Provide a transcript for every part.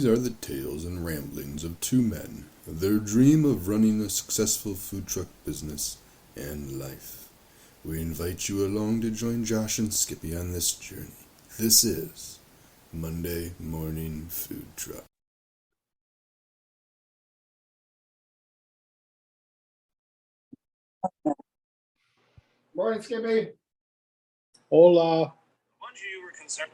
These are the tales and ramblings of two men, their dream of running a successful food truck business and life. We invite you along to join Josh and Skippy on this journey. This is Monday Morning Food Truck. Morning, Skippy. Hola. One you were concerned.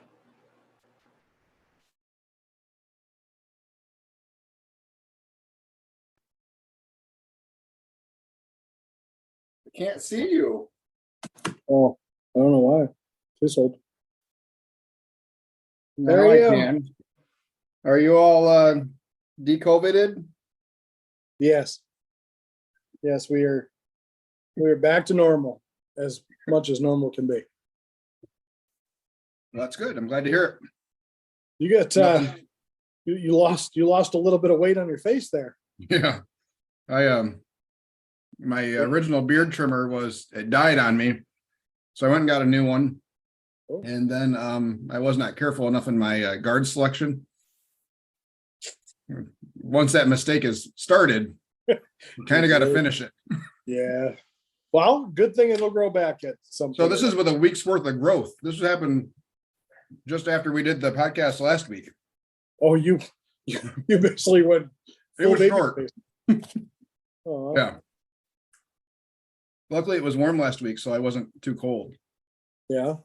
I can't see you. Oh, I don't know why. Please hold. Now There I you go. can. Are you all de-COVIDed? Yes. Yes, we are back to normal, as much as normal can be. Well, that's good. I'm glad to hear it. You got you lost a little bit of weight on your face there. Yeah. My original beard trimmer it died on me. So I went and got a new one. Oh. And then I was not careful enough in my guard selection. Once that mistake is started, you kind of got to finish it. Yeah. Well, good thing it'll grow back at some point. So this is with a week's worth of growth. This happened just after we did the podcast last week. Oh, you basically went It was full short. baby face. Oh, Yeah. Luckily, it was warm last week, so I wasn't too cold. yeah.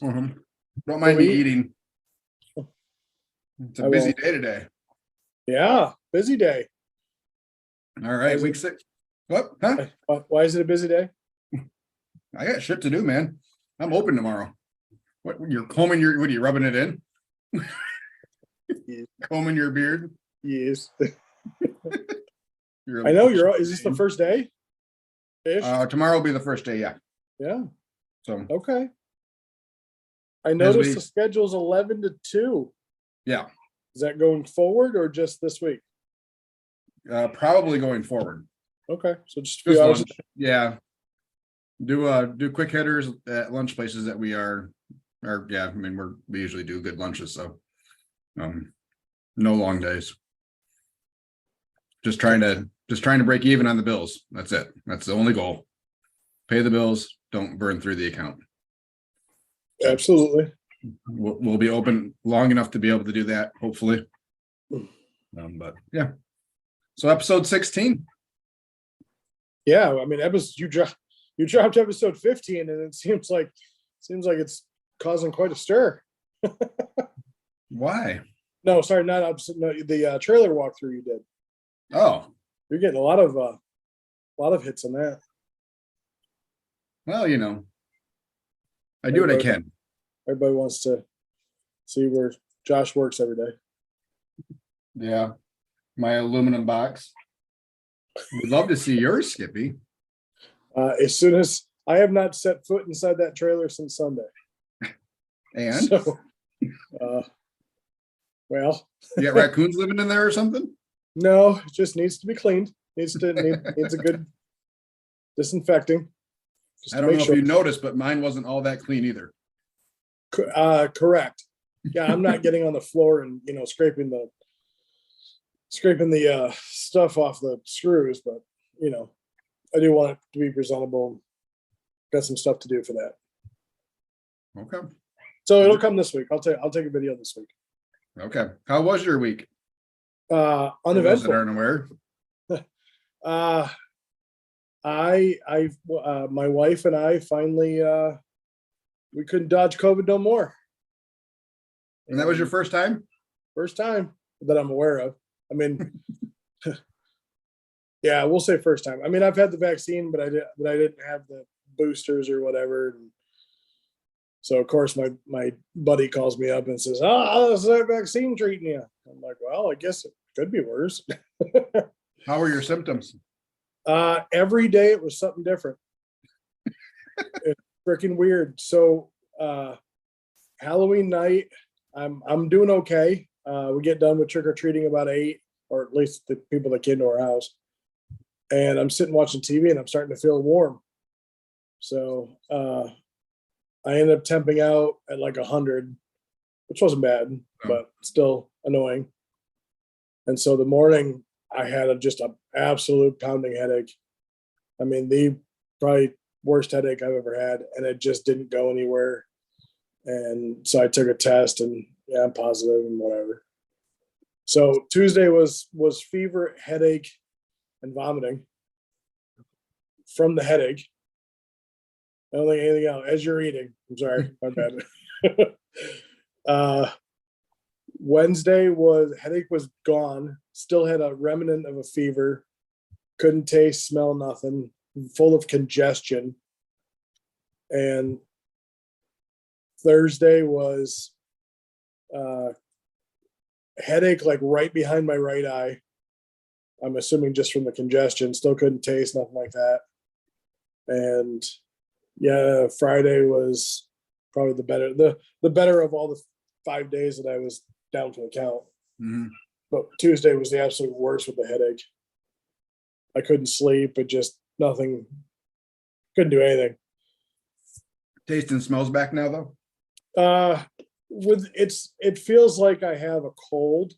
Don't mind me eating. It's a busy day today. Yeah, busy day. All right, week 6. What? Huh? Why is it a busy day? I got shit to do, man. I'm open tomorrow. What? You're combing your? What are you rubbing it in? Combing your beard? Yes. You're I know is this the first day? Ish? Tomorrow will be the first day. Yeah. Yeah. So Okay. I noticed the schedule's 11 to 2. yeah, Is that going forward or just this week? probably going forward. Okay. So just a Just few hours. lunch. Yeah. Do quick hitters at lunch places that we are. Or yeah, I mean we usually do good lunches, so no long days. Just trying to break even on the bills. That's it. That's the only goal. Pay the bills. Don't burn through the account. Absolutely. We'll be open long enough to be able to do that, hopefully. But yeah. So episode 16. Yeah. I mean, you dropped episode 15, and it seems like it's causing quite a stir. Why? No, sorry, not episode. No, the trailer walkthrough you did. Oh, You're getting a lot of hits on that. well, I do what I can. Everybody wants to see where Josh works every day. Yeah. My aluminum box. We'd love to see yours, Skippy. As soon as I have not set foot inside that trailer since Sunday. And So, well, you got raccoons living in there or something? no, it just needs to be cleaned. Needs a good disinfecting. I don't know if you noticed, but mine wasn't all that clean either. Correct. Yeah, I'm not getting on the floor and scraping the stuff off the screws, but I do want it to be presentable. Got some stuff to do for that. Okay. So it'll come this week. I'll take a video this week. Okay. How was your week? Uneventful. Aren't aware. My wife and I finally we couldn't dodge COVID no more. And that was your first time? First time that I'm aware of. I mean, yeah, we'll say first time. I mean, I've had the vaccine, but I didn't have the boosters or whatever. And so of course my buddy calls me up and says, how's that vaccine treating you? I'm like, well, I guess it could be worse. How were your symptoms? Every day it was something different. It's freaking weird. So Halloween night, I'm doing okay. We get done with trick-or-treating about 8, or at least the people that came to our house. And I'm sitting watching TV and I'm starting to feel warm. So I ended up temping out at like 100, which wasn't bad, but still annoying. And so the morning I had just an absolute pounding headache. I mean, the probably worst headache I've ever had, and it just didn't go anywhere. And so I took a test, and yeah, I'm positive and whatever. So Tuesday was fever, headache, and vomiting from the headache. I don't think anything else. As you're eating, I'm sorry, my bad. Wednesday headache was gone. Still had a remnant of a fever. Couldn't taste, smell, nothing. Full of congestion. And Thursday was headache like right behind my right eye. I'm assuming just from the congestion. Still couldn't taste, nothing like that. And yeah, Friday was probably the better of all the 5 days that I was down for the count. Mm-hmm. But Tuesday was the absolute worst with the headache. I couldn't sleep. It just nothing. Couldn't do anything. Taste and smells back now, though. It feels like I have a cold,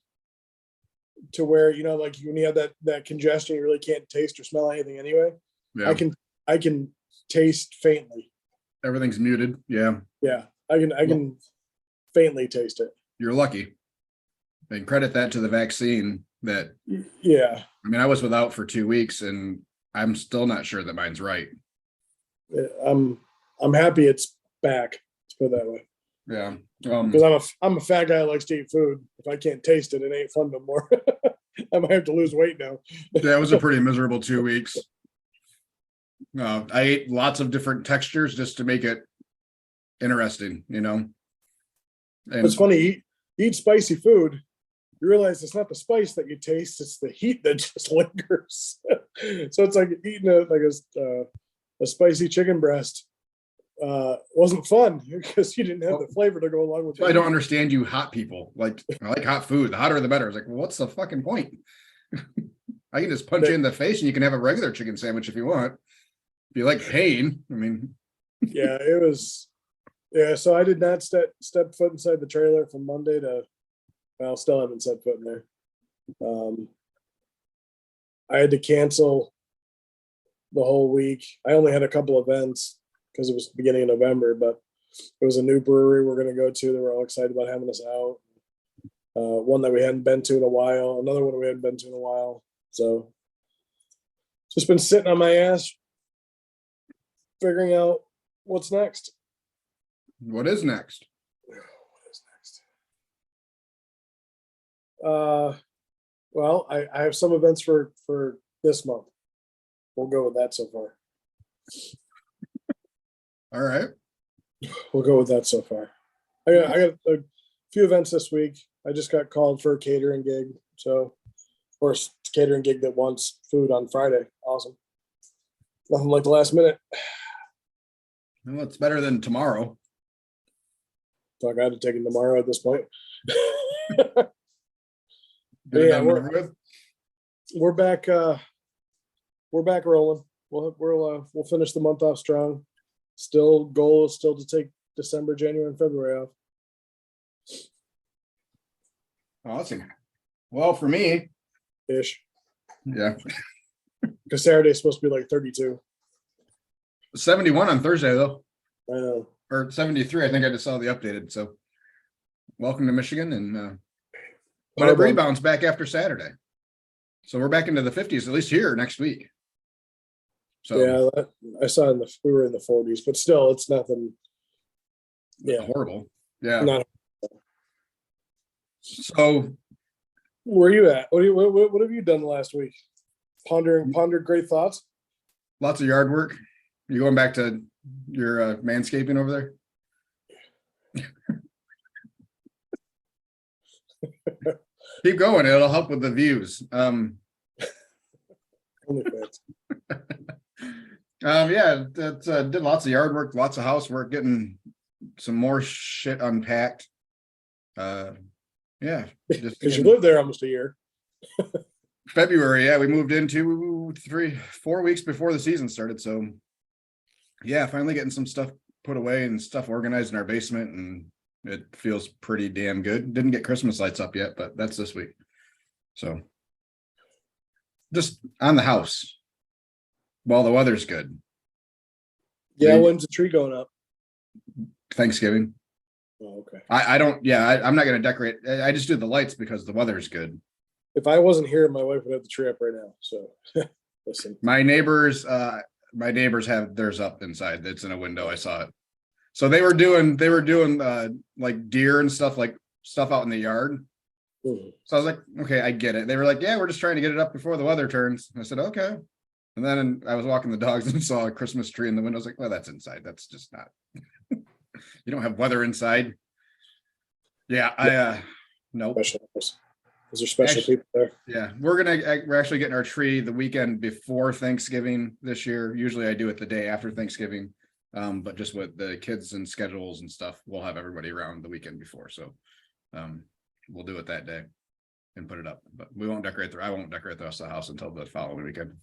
to where, you know, like when you have that congestion, you really can't taste or smell anything anyway. Yeah. I can taste faintly. Everything's muted. Yeah. Yeah, I can faintly taste it. You're lucky. And credit that to the vaccine. That, yeah, I mean, I was without for 2 weeks, and I'm still not sure that mine's right. I'm happy it's back. Let's put it that way. Yeah. Because I'm a fat guy that likes to eat food. If I can't taste it, it ain't fun no more. I might have to lose weight now. Yeah, it was a pretty miserable 2 weeks. I ate lots of different textures just to make it interesting, you know. And it's funny, you eat spicy food, you realize it's not the spice that you taste, it's the heat that just lingers. So it's like eating a spicy chicken breast. Wasn't fun because you didn't have the flavor to go along with it. I don't understand you hot people. Like, I like hot food. The hotter the better. It's like, well, what's the fucking point? I can just punch you in the face and you can have a regular chicken sandwich if you want. If you like pain, I mean. Yeah, it was. Yeah, so I did not step foot inside the trailer from Monday to, well, still haven't set foot in there. I had to cancel the whole week. I only had a couple events because it was the beginning of November, but it was a new brewery we're going to go to. They were all excited about having us out. One that we hadn't been to in a while, another one we hadn't been to in a while. So just been sitting on my ass, figuring out what's next. What is next? Well, I have some events for this month. We'll go with that so far. All right. We'll go with that so far. I got a few events this week. I just got called for a catering gig. So, of course, it's a catering gig that wants food on Friday. Awesome. Nothing like the last minute. Well, it's better than tomorrow. So I got to take it tomorrow at this point. Yeah, we're back. We're back rolling. We'll finish the month off strong. Goal is still to take December, January, and February off. Awesome. Well, for me, Ish. Yeah. Because Saturday's supposed to be like 32. 71 on Thursday though. I know. Or 73. I think I just saw the updated. So welcome to Michigan. And but it rebounds back after Saturday. So we're back into the 50s, at least here next week. So yeah, I saw we were in the 40s, but still it's nothing. Yeah. Horrible. Yeah. Not. So where are you at? What have you done last week? Pondered great thoughts. Lots of yard work. You going back to your manscaping over there? Keep going. It'll help with the views. Yeah, that's did lots of yard work, lots of housework, getting some more shit unpacked. Yeah, because you lived there almost a year. February, yeah, we moved in 4 weeks before the season started. So yeah, finally getting some stuff put away and stuff organized in our basement, and it feels pretty damn good. Didn't get Christmas lights up yet, but that's this week. So just on the house while the weather's good. Yeah, when's the tree going up? Thanksgiving. Oh, okay. I'm not going to decorate. I just do the lights because the weather is good. If I wasn't here, my wife would have the tree up right now. So listen. My neighbors have theirs up inside. It's in a window. I saw it. So they were doing like deer and stuff, like stuff out in the yard. Mhm. So I was like, okay, I get it. They were like, yeah, we're just trying to get it up before the weather turns. I said, okay. And then I was walking the dogs and saw a Christmas tree in the window. I was like, well, that's inside. That's just not. You don't have weather inside. Yeah, no. Special. Is there special people there? Yeah, we're actually getting our tree the weekend before Thanksgiving this year. Usually I do it the day after Thanksgiving. But just with the kids and schedules and stuff, we'll have everybody around the weekend before. So we'll do it that day and put it up. But I won't decorate the rest of the house until the following weekend.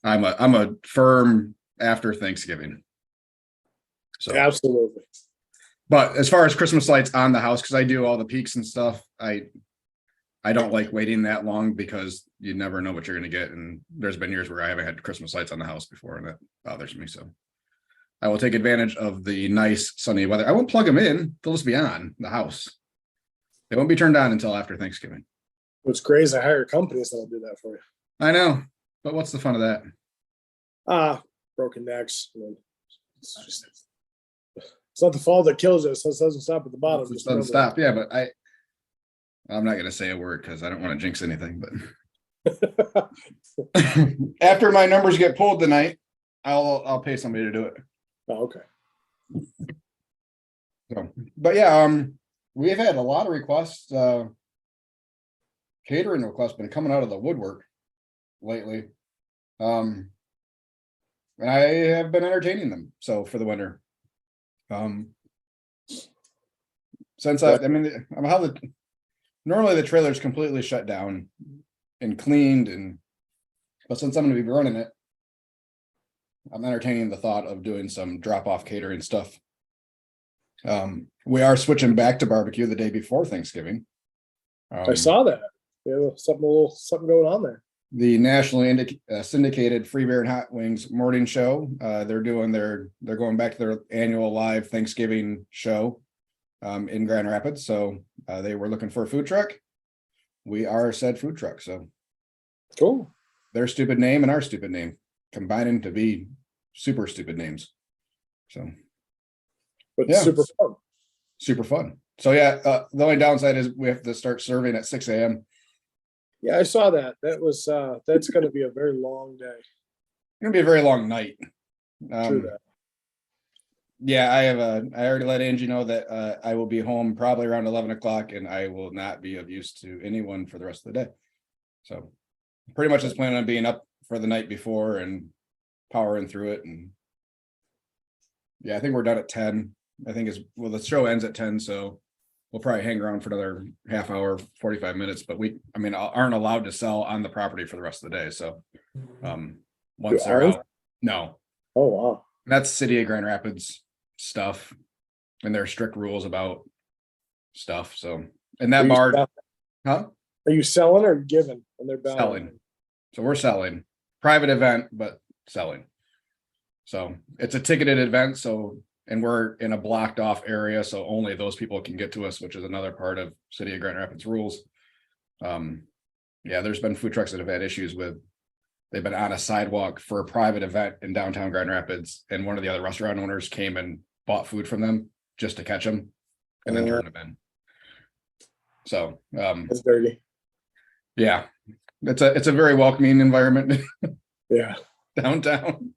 I'm a firm after Thanksgiving. So Absolutely. But as far as Christmas lights on the house, because I do all the peaks and stuff, I don't like waiting that long because you never know what you're going to get. And there's been years where I haven't had Christmas lights on the house before, and that bothers me. So I will take advantage of the nice sunny weather. I won't plug them in. They'll just be on the house. They won't be turned on until after Thanksgiving. What's great is I hire companies that'll do that for you. I know, but what's the fun of that? Broken necks. It's not the fall that kills us. So it doesn't stop at the bottom. It doesn't stop. Yeah, but I'm not going to say a word because I don't want to jinx anything. But after my numbers get pulled tonight, I'll pay somebody to do it. Oh, okay. So, but yeah, we've had a lot of requests. Catering requests been coming out of the woodwork lately. And I have been entertaining them. So for the winter. Since normally the trailer's completely shut down and cleaned, but since I'm going to be running it, I'm entertaining the thought of doing some drop-off catering stuff. We are switching back to barbecue the day before Thanksgiving. I saw that. Yeah, something going on there. The nationally syndicated Free Beer and Hot Wings morning show. They're going back to their annual live Thanksgiving show in Grand Rapids. So they were looking for a food truck. We are said food truck. So cool. Their stupid name and our stupid name combining to be super stupid names. So, but yeah, super fun. So yeah, the only downside is we have to start serving at 6 a.m. Yeah, I saw that. That's going to be a very long day. It's going to be a very long night. True that. Yeah, I already let Angie know that I will be home probably around 11 o'clock and I will not be of use to anyone for the rest of the day. So pretty much just planning on being up for the night before and powering through it. And yeah, I think we're done at 10. The show ends at 10. So we'll probably hang around for another half hour, 45 minutes, but aren't allowed to sell on the property for the rest of the day. So once they're out, no. Oh, wow. That's City of Grand Rapids stuff. And there are strict rules about stuff. So, and that bar, huh? Are you selling or giving? And they're selling. So we're selling. Private event, but selling. So it's a ticketed event. So, and we're in a blocked off area, so only those people can get to us, which is another part of City of Grand Rapids rules. Yeah, there's been food trucks that have had issues with, they've been on a sidewalk for a private event in downtown Grand Rapids, and one of the other restaurant owners came and bought food from them just to catch them and then turn them in. So it's dirty. Yeah, it's a very welcoming environment. Yeah, downtown.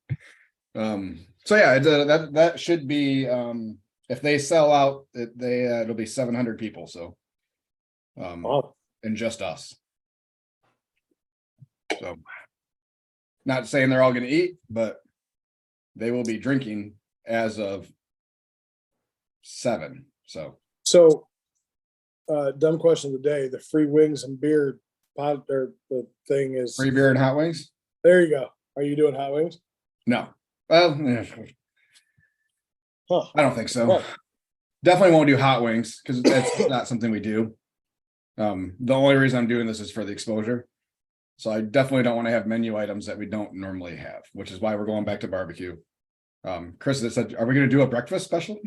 So yeah, that should be if they sell out, it'll be 700 people. So, wow. And just us. So, not saying they're all going to eat, but they will be drinking as of 7. So, dumb question of the day: the free wings and beer pot or the thing is free beer and hot wings. There you go. Are you doing hot wings? No. Well, I don't think so. Definitely won't do hot wings because that's not something we do. The only reason I'm doing this is for the exposure. So I definitely don't want to have menu items that we don't normally have, which is why we're going back to barbecue. Chris has said, are we going to do a breakfast special?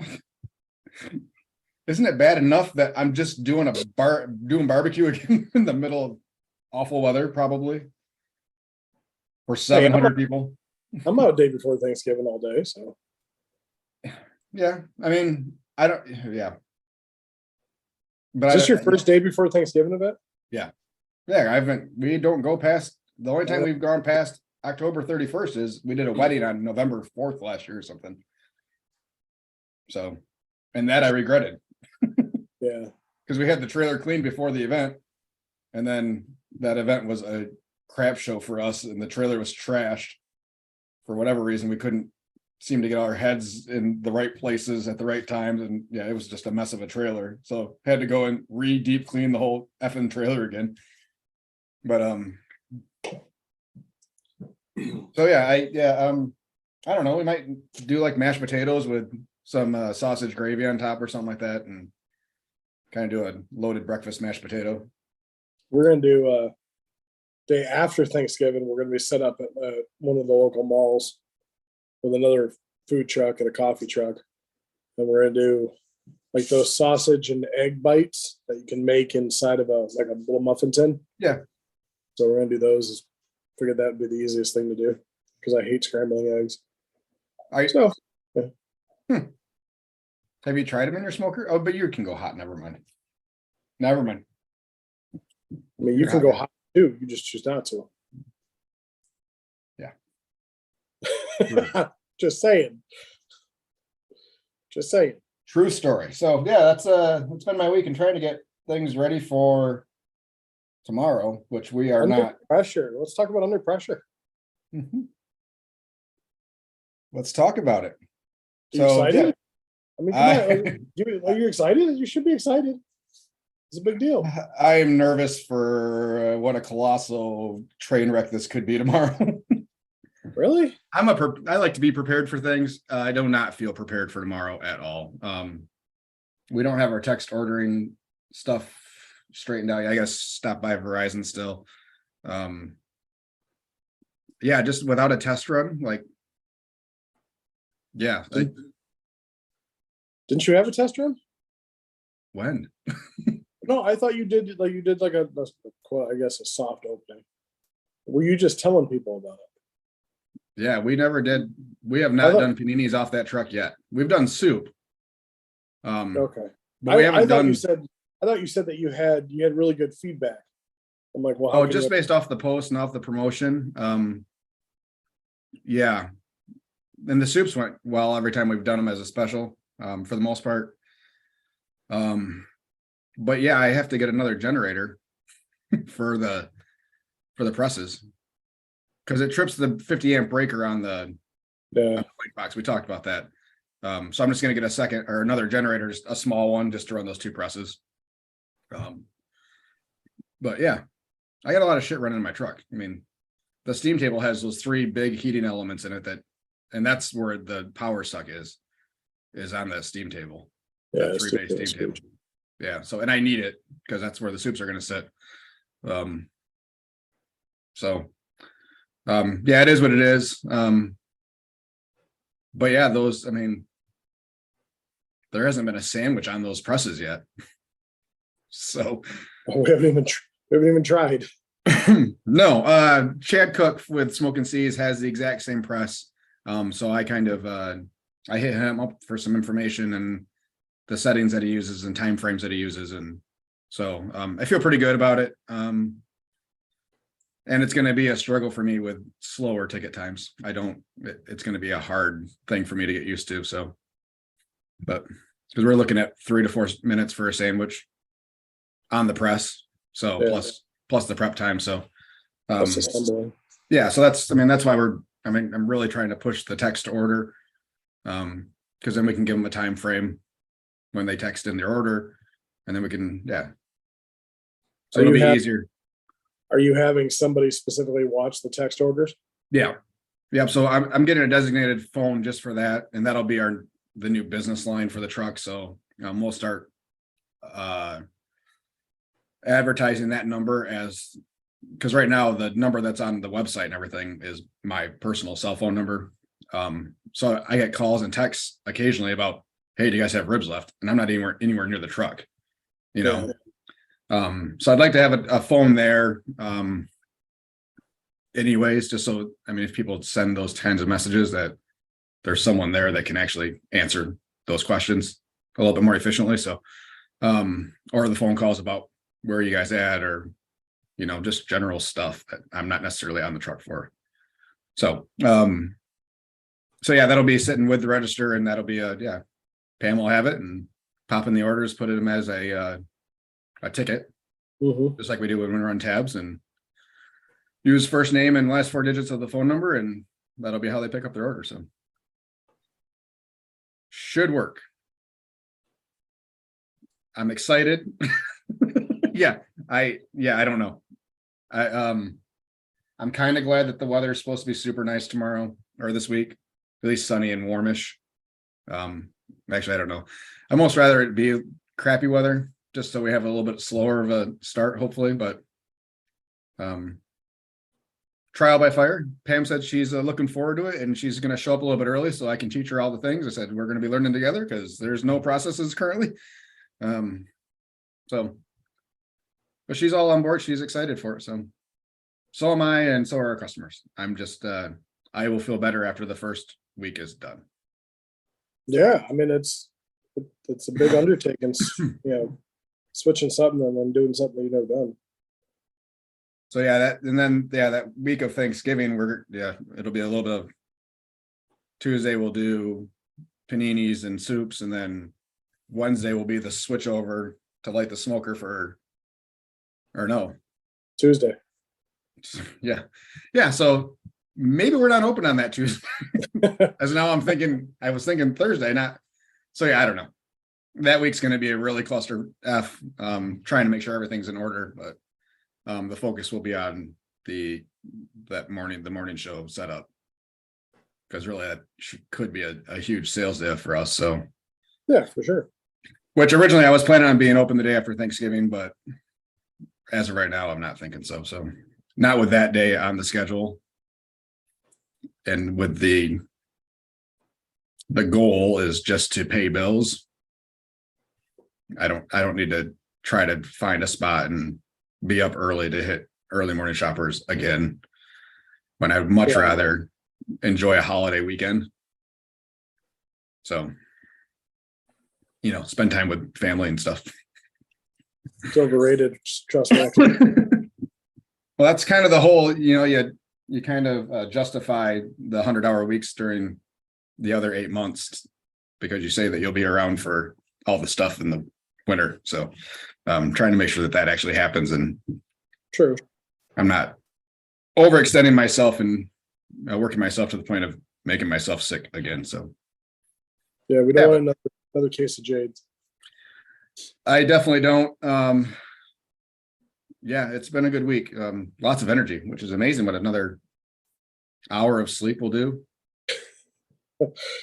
Isn't it bad enough that I'm just doing barbecue again in the middle of awful weather, probably for 700 people? I'm out day before Thanksgiving all day, so Yeah, I mean, I don't. Yeah, but is this your first day before Thanksgiving event? Yeah, I haven't. We don't go past. The only time we've gone past October 31st is we did a wedding on November 4th last year or something. So, and that I regretted. Yeah, because we had the trailer cleaned before the event, and then that event was a crap show for us, and the trailer was trashed for whatever reason. We couldn't seem to get our heads in the right places at the right times, and yeah, it was just a mess of a trailer. So had to go and deep clean the whole effing trailer again. But so yeah, I don't know. We might do like mashed potatoes with some sausage gravy on top or something like that, and kind of do a loaded breakfast mashed potato. We're gonna do day after Thanksgiving. We're gonna be set up at one of the local malls with another food truck and a coffee truck, and we're gonna do like those sausage and egg bites that you can make inside of a little muffin tin. Yeah. So we're gonna do those. Figured that would be the easiest thing to do because I hate scrambling eggs. Have you tried them in your smoker? Oh, but you can go hot. Never mind. I mean, you can go hot too. You just choose not to. Yeah. Just saying. True story. So yeah, that's been my week and trying to get things ready for tomorrow, which we are under not. Pressure. Let's talk about under pressure. Mm-hmm. Let's talk about it. You excited? Yeah. I mean, come on. Are you excited? You should be excited. It's a big deal. I am nervous for what a colossal train wreck this could be tomorrow. Really? I like to be prepared for things. I do not feel prepared for tomorrow at all. We don't have our text ordering stuff straightened out. I guess stop by Verizon still. Yeah, just without a test run, like, yeah. Didn't you have a test run? When? No, I thought you did like a I guess a soft opening. Were you just telling people about it? Yeah, we never did. We have not done paninis off that truck yet. We've done soup. Okay. But we haven't done. I thought you said that you had really good feedback. I'm like, well, just based off the post and off the promotion. Yeah. And the soups went well every time we've done them as a special, for the most part. But yeah, I have to get another generator for the presses because it trips the 50 amp breaker on the white box. We talked about that. So I'm just going to get another generator, just a small one, just to run those two presses. But yeah, I got a lot of shit running in my truck. I mean, the steam table has those 3 big heating elements in it and that's where the power suck is on the steam table. Yeah, 3-bay steam table. Yeah. So, and I need it because that's where the soups are going to sit. Yeah, it is what it is. But yeah, I mean, there hasn't been a sandwich on those presses yet. So we haven't even tried. No, Chad Cook with Smoking Seas has the exact same press. So I kind of I hit him up for some information and the settings that he uses and time frames that he uses, and so I feel pretty good about it. And it's going to be a struggle for me with slower ticket times. It's going to be a hard thing for me to get used to. So, but because we're looking at 3 to 4 minutes for a sandwich on the press. So yeah. plus the prep time. So, yeah, so that's why I'm really trying to push the text to order. Because then we can give them a time frame when they text in their order, and then we can, yeah. So it'll be easier. Are you having somebody specifically watch the text orders? Yeah. So I'm getting a designated phone just for that, and that'll be the new business line for the truck. So we'll start advertising that number as, because right now the number that's on the website and everything is my personal cell phone number. So I get calls and texts occasionally about, hey, do you guys have ribs left? And I'm not anywhere near the truck, you know. So I'd like to have a phone there. Anyways, just so, I mean, if people send those kinds of messages, that there's someone there that can actually answer those questions a little bit more efficiently. So, or the phone calls about where are you guys at, or, you know, just general stuff that I'm not necessarily on the truck for. So, so yeah, that'll be sitting with the register, and that'll be Pam will have it and pop in the orders, put them as a ticket, just like we do when we run tabs, and use first name and last 4 digits of the phone number, and that'll be how they pick up their order. So should work. I'm excited. I don't know. I'm kind of glad that the weather is supposed to be super nice tomorrow or this week, at least sunny and warmish. Actually, I don't know. I'd almost rather it be crappy weather, just so we have a little bit slower of a start, hopefully. But trial by fire. Pam said she's looking forward to it, and she's going to show up a little bit early so I can teach her all the things. I said we're going to be learning together because there's no processes currently. But she's all on board. She's excited for it. So am I, and so are our customers. I'm just I will feel better after the first week is done. Yeah, I mean it's a big undertaking, you know, switching something and then doing something you've never done. So that week of Thanksgiving, it'll be a little bit of Tuesday we'll do paninis and soups, and then Wednesday will be the switch over to light the smoker Tuesday. Yeah. So maybe we're not open on that Tuesday. As now I was thinking Thursday, not. So yeah, I don't know. That week's going to be a really cluster F, trying to make sure everything's in order, but the focus will be on the morning show setup, because really that could be a huge sales day for us. So yeah, for sure. Which originally I was planning on being open the day after Thanksgiving, but as of right now, I'm not thinking so. So not with that day on the schedule, and with the goal is just to pay bills. I don't need to try to find a spot and be up early to hit early morning shoppers again, when I'd much rather enjoy a holiday weekend. So, you know, spend time with family and stuff. It's overrated. Trust me. Well, that's kind of the whole, you know, you kind of justify the 100-hour weeks during the other 8 months, because you say that you'll be around for all the stuff in the winter. So trying to make sure that actually happens, and true, I'm not overextending myself and working myself to the point of making myself sick again. So yeah, we don't want another case of Jades. I definitely don't. Yeah, it's been a good week. Lots of energy, which is amazing what another hour of sleep will do.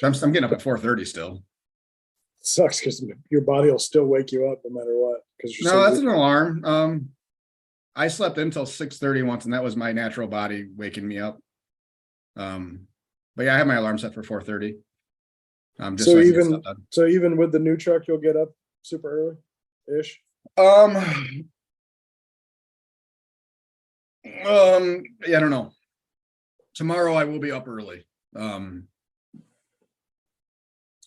I'm getting up at 4:30 still. Sucks because your body will still wake you up no matter what. No, that's an alarm. I slept until 6:30 once, and that was my natural body waking me up. But yeah, I have my alarm set for 4:30. So even with the new truck, you'll get up super early ish. Yeah, I don't know. Tomorrow I will be up early.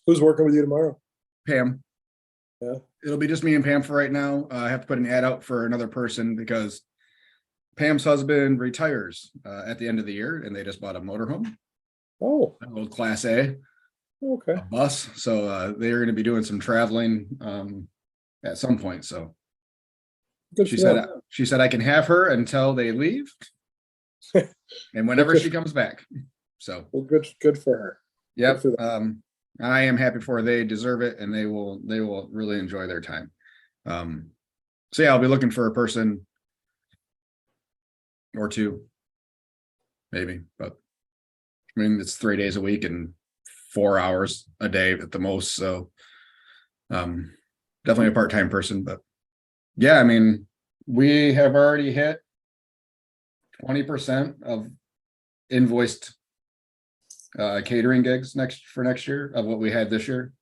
Who's working with you tomorrow? Pam. Yeah. It'll be just me and Pam for right now. I have to put an ad out for another person because Pam's husband retires at the end of the year, and they just bought a motorhome. Oh, an old Class A. Okay. A bus. So they're going to be doing some traveling at some point. So she said I can have her until they leave, and whenever she comes back. So well, good for her. Yep. I am happy for her. They deserve it, and they will really enjoy their time. So yeah, I'll be looking for a person or two, maybe, but I mean, it's 3 days a week and 4 hours a day at the most. So definitely a part-time person, but yeah, I mean, We have already hit 20% of invoiced catering gigs for next year of what we had this year.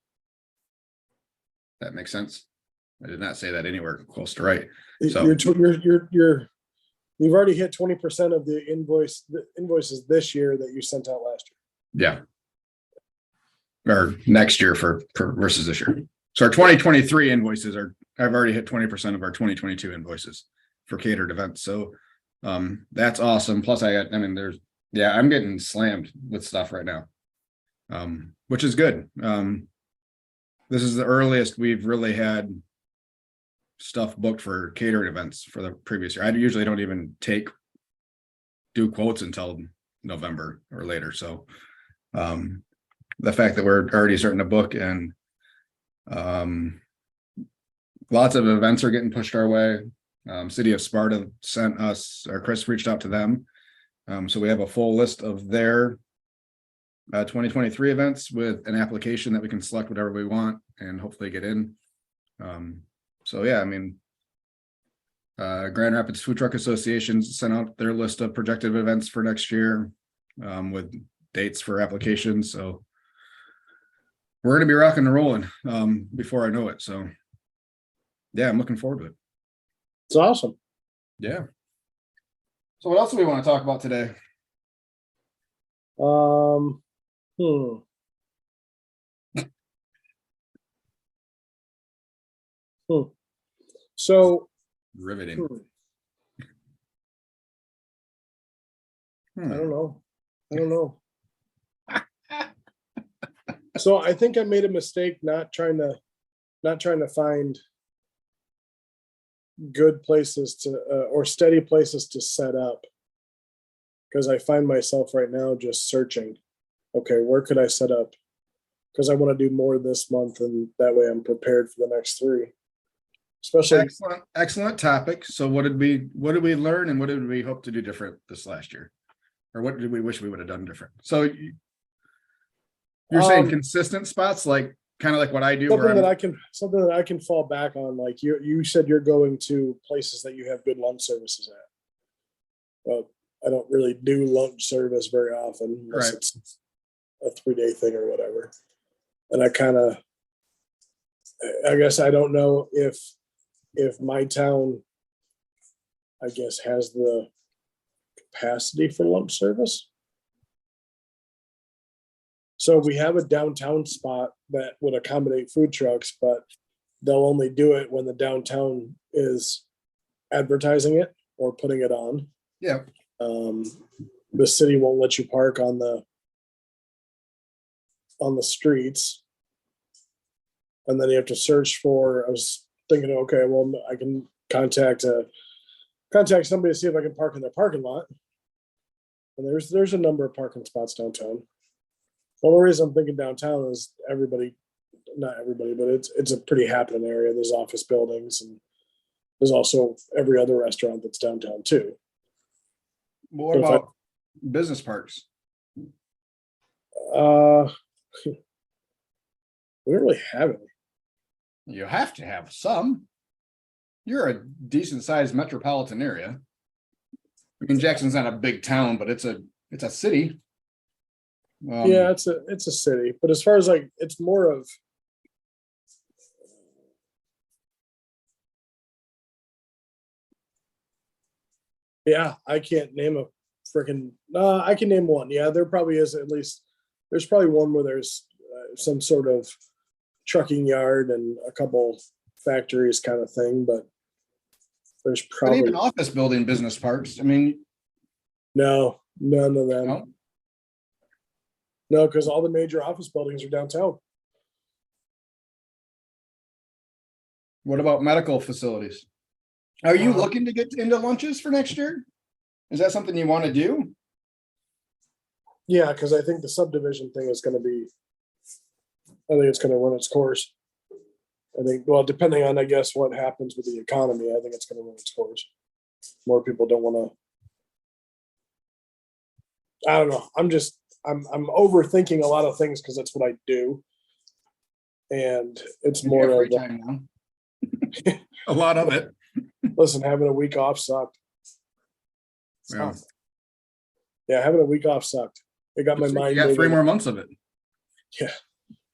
That makes sense. I did not say that anywhere close to right. So You've already hit 20% of the invoices this year that you sent out last year. Yeah. Or next year for versus this year. So our 2023 invoices I've already hit 20% of our 2022 invoices for catered events. So that's awesome. Plus I'm getting slammed with stuff right now. Which is good. This is the earliest we've really had stuff booked for catering events for the previous year. I usually don't even do quotes until November or later. So the fact that we're already starting to book and lots of events are getting pushed our way. City of Sparta sent us, or Chris reached out to them. So we have a full list of their 2023 events with an application that we can select whatever we want and hopefully get in. So yeah, I mean, Grand Rapids Food Truck Association sent out their list of projected events for next year with dates for applications. So we're going to be rocking and rolling before I know it. So yeah, I'm looking forward to it. It's awesome. Yeah. So what else do we want to talk about today? So riveting. I don't know. So I think I made a mistake not trying to find good places to or steady places to set up, because I find myself right now just searching. Okay, where could I set up? Because I want to do more this month, and that way I'm prepared for the next 3. Especially excellent topic. So what did we learn, and what did we hope to do different this last year, or what did we wish we would have done different? So you're saying consistent spots, like kind of like what I do, something that I can fall back on. Like you said, you're going to places that you have good lunch services at. Well, I don't really do lunch service very often, unless it's a 3-day thing or whatever. And I guess I don't know if my town, I guess, has the capacity for lunch service. So we have a downtown spot that would accommodate food trucks, but they'll only do it when the downtown is advertising it or putting it on. Yeah. The city won't let you park on the streets. And then you have to search for, I was thinking, okay, well, I can contact somebody to see if I can park in their parking lot. And there's a number of parking spots downtown. The only reason I'm thinking downtown is not everybody, but it's a pretty happening area. There's office buildings, and there's also every other restaurant that's downtown too. What about business parks? We don't really have any. You have to have some. You're a decent sized metropolitan area. I mean, Jackson's not a big town, but it's a city. Yeah, it's a city, but as far as like, it's more of, yeah, I can't name a freaking. I can name one. Yeah, there probably is at least. There's probably one where there's some sort of trucking yard and a couple factories kind of thing, but there's probably even office building business parks. I mean, no, none of them. No? No, because all the major office buildings are downtown. What about medical facilities? Are you looking to get into lunches for next year? Is that something you want to do? Yeah, because I think the subdivision thing is going to be, I think it's going to run its course. I think, well, depending on, I guess, what happens with the economy, I think it's going to run its course. More people don't want to, I don't know. I'm overthinking a lot of things because that's what I do. And it's more of time now. A lot of it. Listen, having a week off sucked. Yeah. Yeah, having a week off sucked. It got my You mind got 3 moving. more months of it. Yeah,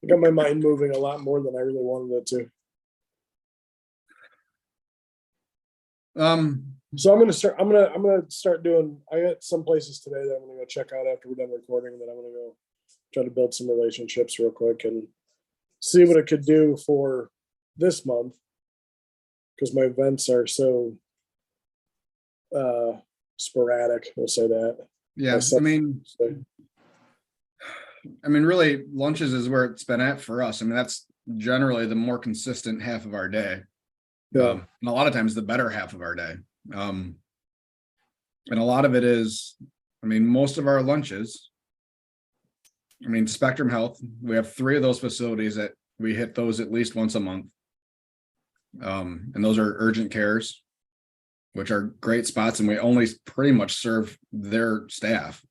it got my mind moving a lot more than I really wanted it to. So I'm gonna start doing. I got some places today that I'm gonna go check out after we're done recording. That I'm gonna go try to build some relationships real quick and see what it could do for this month, because my events are so sporadic. We'll say that. Yeah, I mean, really, lunches is where it's been at for us. I mean, that's generally the more consistent half of our day. Yeah. And a lot of times the better half of our day. And a lot of it is, I mean, most of our lunches, I mean, Spectrum Health, we have 3 of those facilities that we hit those at least once a month. And those are urgent cares, which are great spots. And we only pretty much serve their staff.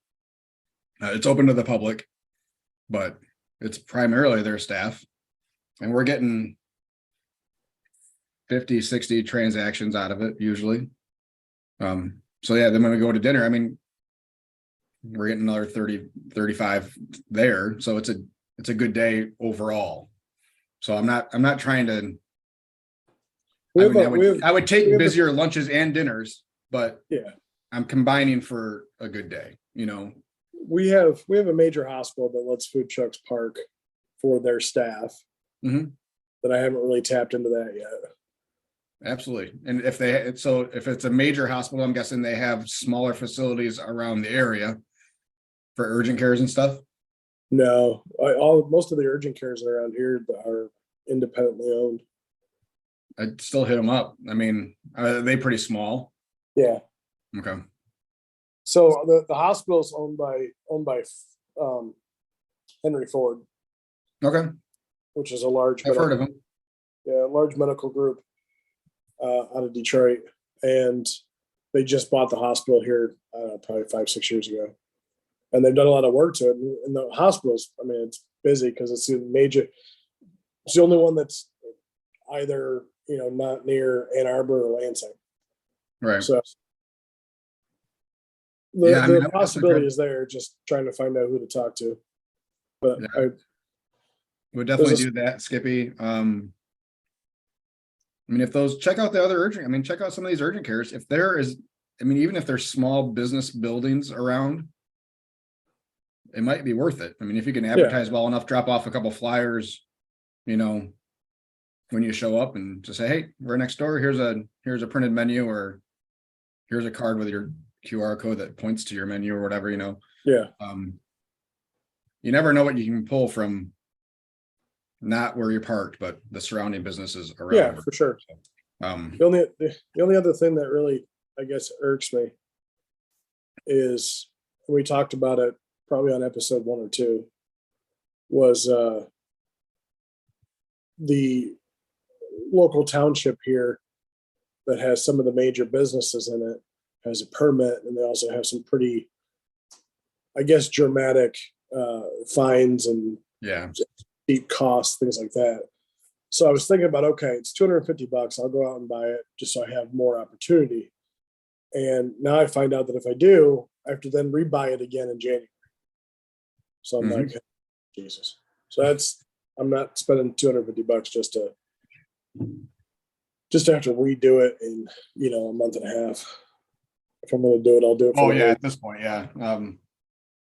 It's open to the public, but it's primarily their staff. And we're getting 50, 60 transactions out of it usually. So yeah, then when we go to dinner, I mean, we're getting another 30, 35 there. So it's a good day overall. So I'm not trying to, I would take busier lunches and dinners, but yeah, I'm combining for a good day, you know. We have a major hospital that lets food trucks park for their staff. Mm-hmm. That I haven't really tapped into that yet. Absolutely. And if it's a major hospital, I'm guessing they have smaller facilities around the area for urgent cares and stuff. No, most of the urgent cares around here are independently owned. I'd still hit them up. I mean, are they pretty small? Yeah. Okay. So the hospital's owned by Henry Ford. Okay. Which is a large. I've heard of them. Yeah, large medical group out of Detroit, and they just bought the hospital here probably 5-6 years ago, and they've done a lot of work to it. And the hospital's, I mean, it's busy because it's the only one that's either, you know, not near Ann Arbor or Lansing. Right. So the possibility is there, just trying to find out who to talk to. But yeah. I would definitely do that, Skippy. I mean, check out the other check out some of these urgent cares. If there is, I mean, even if there's small business buildings around, it might be worth it. I mean, if you can advertise well enough, drop off a couple flyers, you know, when you show up and just say, hey, we're next door. Here's a printed menu, or here's a card with your QR code that points to your menu or whatever, you know. Yeah. You never know what you can pull from not where you're parked, but the surrounding businesses around. Yeah, for sure. The only other thing that really, I guess, irks me is, we talked about it probably on episode 1 or 2, was the local township here that has some of the major businesses in it has a permit, and they also have some pretty, I guess, dramatic fines and deep costs, things like that. So I was thinking about, okay, it's $250. I'll go out and buy it just so I have more opportunity. And now I find out that if I do, I have to then rebuy it again in January. So I'm like, Jesus. So I'm not spending $250 just to have to redo it in, you know, a month and a half. If I'm going to do it, I'll do it. Oh yeah, at this point, yeah.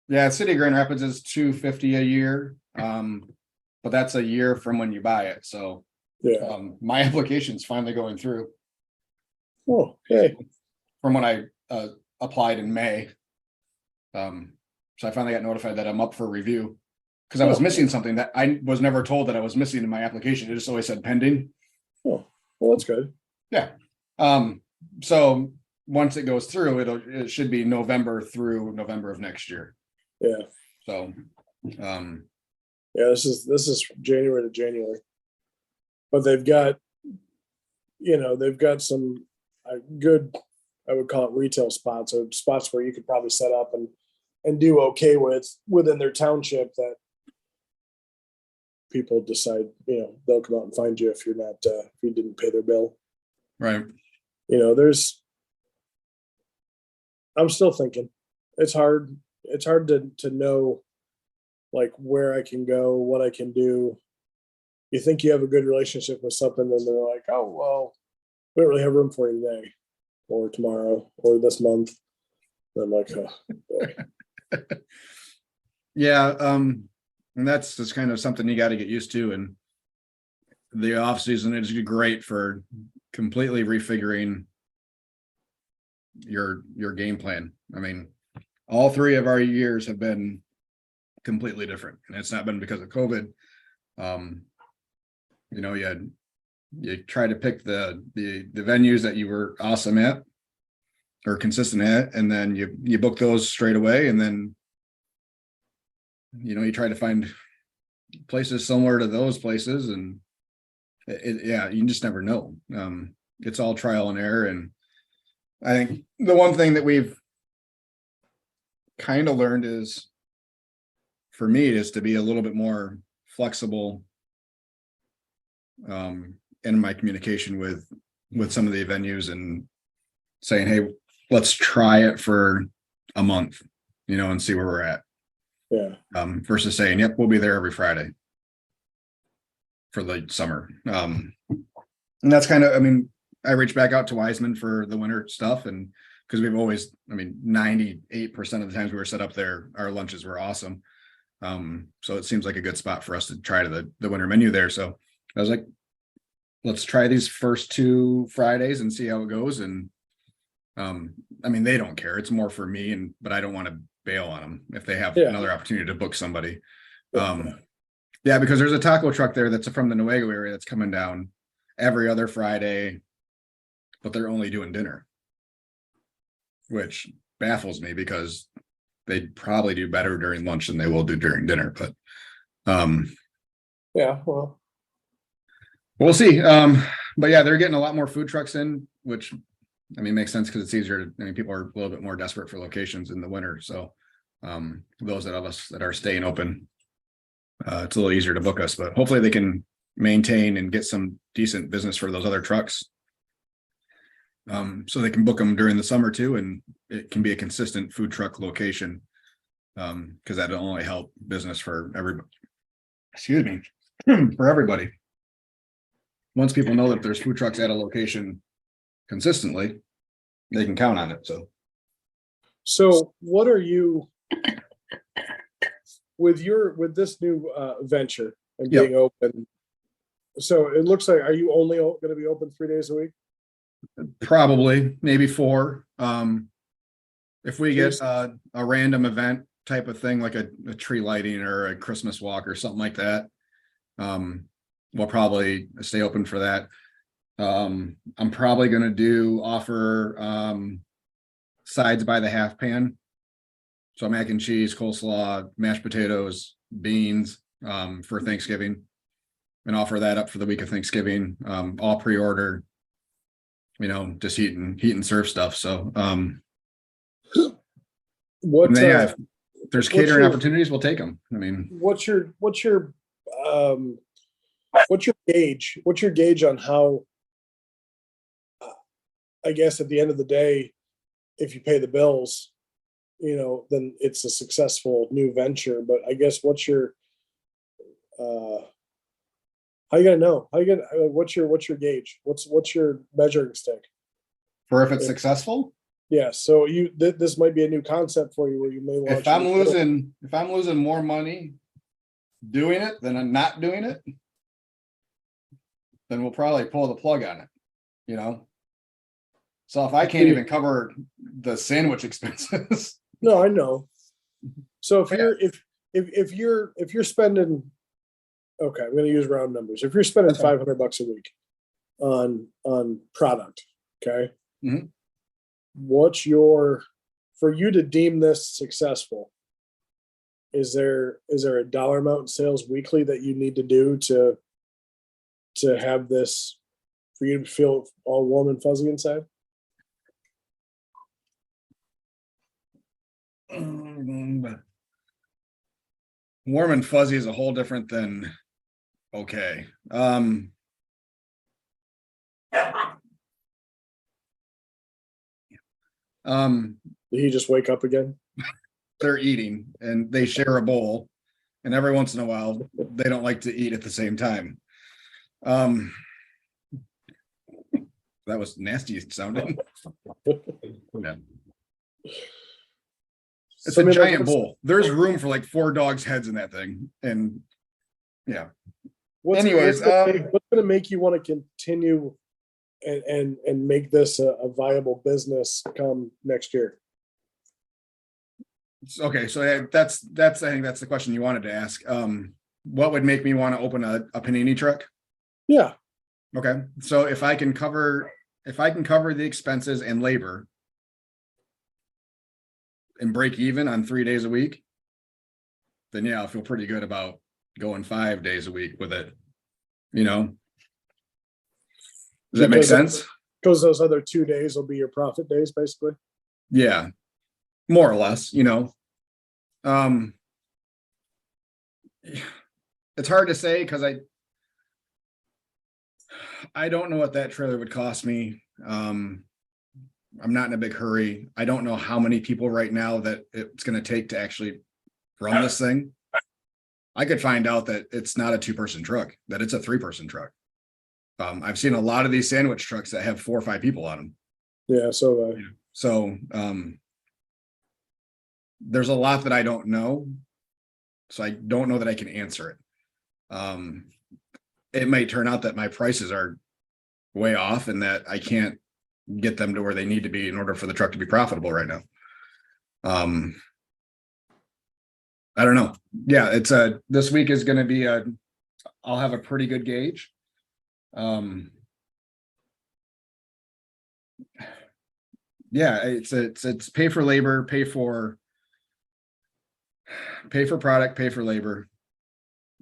Yeah, City of Grand Rapids is $250 a year. But that's a year from when you buy it. So yeah, my application's finally going through. Oh, okay. From when I applied in May. So I finally got notified that I'm up for review, because I was missing something that I was never told that I was missing in my application. It just always said pending. Oh, well, that's good. Yeah. So once it goes through, it should be November through November of next year. Yeah. So yeah, this is January to January, but they've got some good, I would call it retail spots, or spots where you could probably set up and do okay within their township, that people decide, you know, they'll come out and find you if you're not, if you didn't pay their bill. Right. I'm still thinking. It's hard. It's hard to know like where I can go, what I can do. You think you have a good relationship with something, and they're like, oh, well, we don't really have room for you today or tomorrow or this month. And I'm like, oh, boy. Yeah. And that's just kind of something you got to get used to. And the off season is great for completely refiguring your game plan. I mean, all 3 of our years have been completely different, and it's not been because of COVID. You try to pick the venues that you were awesome at or consistent at, and then you book those straight away, and then you try to find places similar to those places, and you just never know. It's all trial and error, and I think the one thing that we've kind of learned is, for me, is to be a little bit more flexible in my communication with some of the venues, and saying, hey, let's try it for a month, and see where we're at. Yeah. Versus saying, yep, we'll be there every Friday for the summer. And that's kind of, I reached back out to Wiseman for the winter stuff, and because we've always, 98% of the times we were set up there, our lunches were awesome. So it seems like a good spot for us to try to the winter menu there. So I was like, let's try these first 2 Fridays and see how it goes. And they don't care. It's more for me, but I don't want to bail on them if they have another opportunity to book somebody. Because there's a taco truck there that's from the Newego area that's coming down every other Friday, but they're only doing dinner, which baffles me because they'd probably do better during lunch than they will do during dinner. But well, we'll see. But yeah, they're getting a lot more food trucks in, which makes sense because it's easier. People are a little bit more desperate for locations in the winter. So those of us that are staying open, it's a little easier to book us, but hopefully they can maintain and get some decent business for those other trucks. So they can book them during the summer too, and it can be a consistent food truck location, because that'll only help business for everybody. Excuse me, for everybody. Once people know that there's food trucks at a location consistently, they can count on it. So what are you with this new venture and being open? So it looks like, are you only going to be open 3 days a week? Probably, maybe 4. If we get a random event type of thing, like a tree lighting or a Christmas walk or something like that, we'll probably stay open for that. I'm probably going to offer sides by the half pan. So mac and cheese, coleslaw, mashed potatoes, beans, for Thanksgiving, and offer that up for the week of Thanksgiving. All pre-order, just heat and serve stuff. So if there's catering opportunities, we'll take them. What's your gauge? What's your gauge on how, I guess at the end of the day, if you pay the bills, then it's a successful new venture. But I guess what's your how you gonna know? What's your gauge? What's your measuring stick for if it's successful? Yeah. So this might be a new concept for you where you may launch. If I'm losing more money doing it than I'm not doing it, then we'll probably pull the plug on it. So if I can't even cover the sandwich expenses. No, I know. So if you're spending, okay, I'm going to use round numbers. If you're spending $500 a week on product, okay, for you to deem this successful, is there a dollar amount in sales weekly that you need to do to have this, for you to feel all warm and fuzzy inside? Warm and fuzzy is a whole different than okay. Did he just wake up again? They're eating and they share a bowl, and every once in a while they don't like to eat at the same time. That was nasty sounding. Yeah. It's a giant bowl. There's room for like 4 dogs' heads in that thing. And yeah. What's Anyways, going to make you want to continue and make this a viable business come next year? okay, so that's I think that's the question you wanted to ask. What would make me want to open a panini truck? Yeah. Okay, so if I can cover the expenses and labor and break even on 3 days a week, then yeah, I'll feel pretty good about going 5 days a week with it. You know, does that make sense? Because those other 2 days will be your profit days, basically. Yeah, more or less, you know. It's hard to say because I don't know what that trailer would cost me. I'm not in a big hurry. I don't know how many people right now that it's going to take to actually run this thing. I could find out that it's not a 2-person truck, that it's a 3-person truck. I've seen a lot of these sandwich trucks that have 4 or 5 people on them. Yeah. So there's a lot that I don't know. So I don't know that I can answer it. It may turn out that my prices are way off and that I can't get them to where they need to be in order for the truck to be profitable right now. I don't know. Yeah, it's this week is going to be I'll have a pretty good gauge. Yeah, it's pay for labor, pay for product, pay for labor.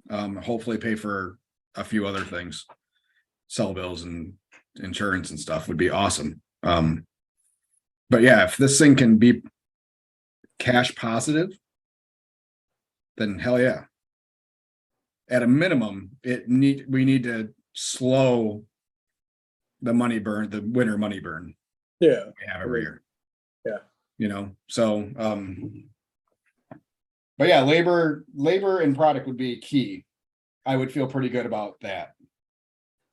Hopefully pay for a few other things. Cell bills and insurance and stuff would be awesome. But yeah, if this thing can be cash positive, then hell yeah. At a minimum, we need to slow the money burn, the winter money burn. Yeah. We have every year. Yeah. You know, so but yeah, labor and product would be key. I would feel pretty good about that.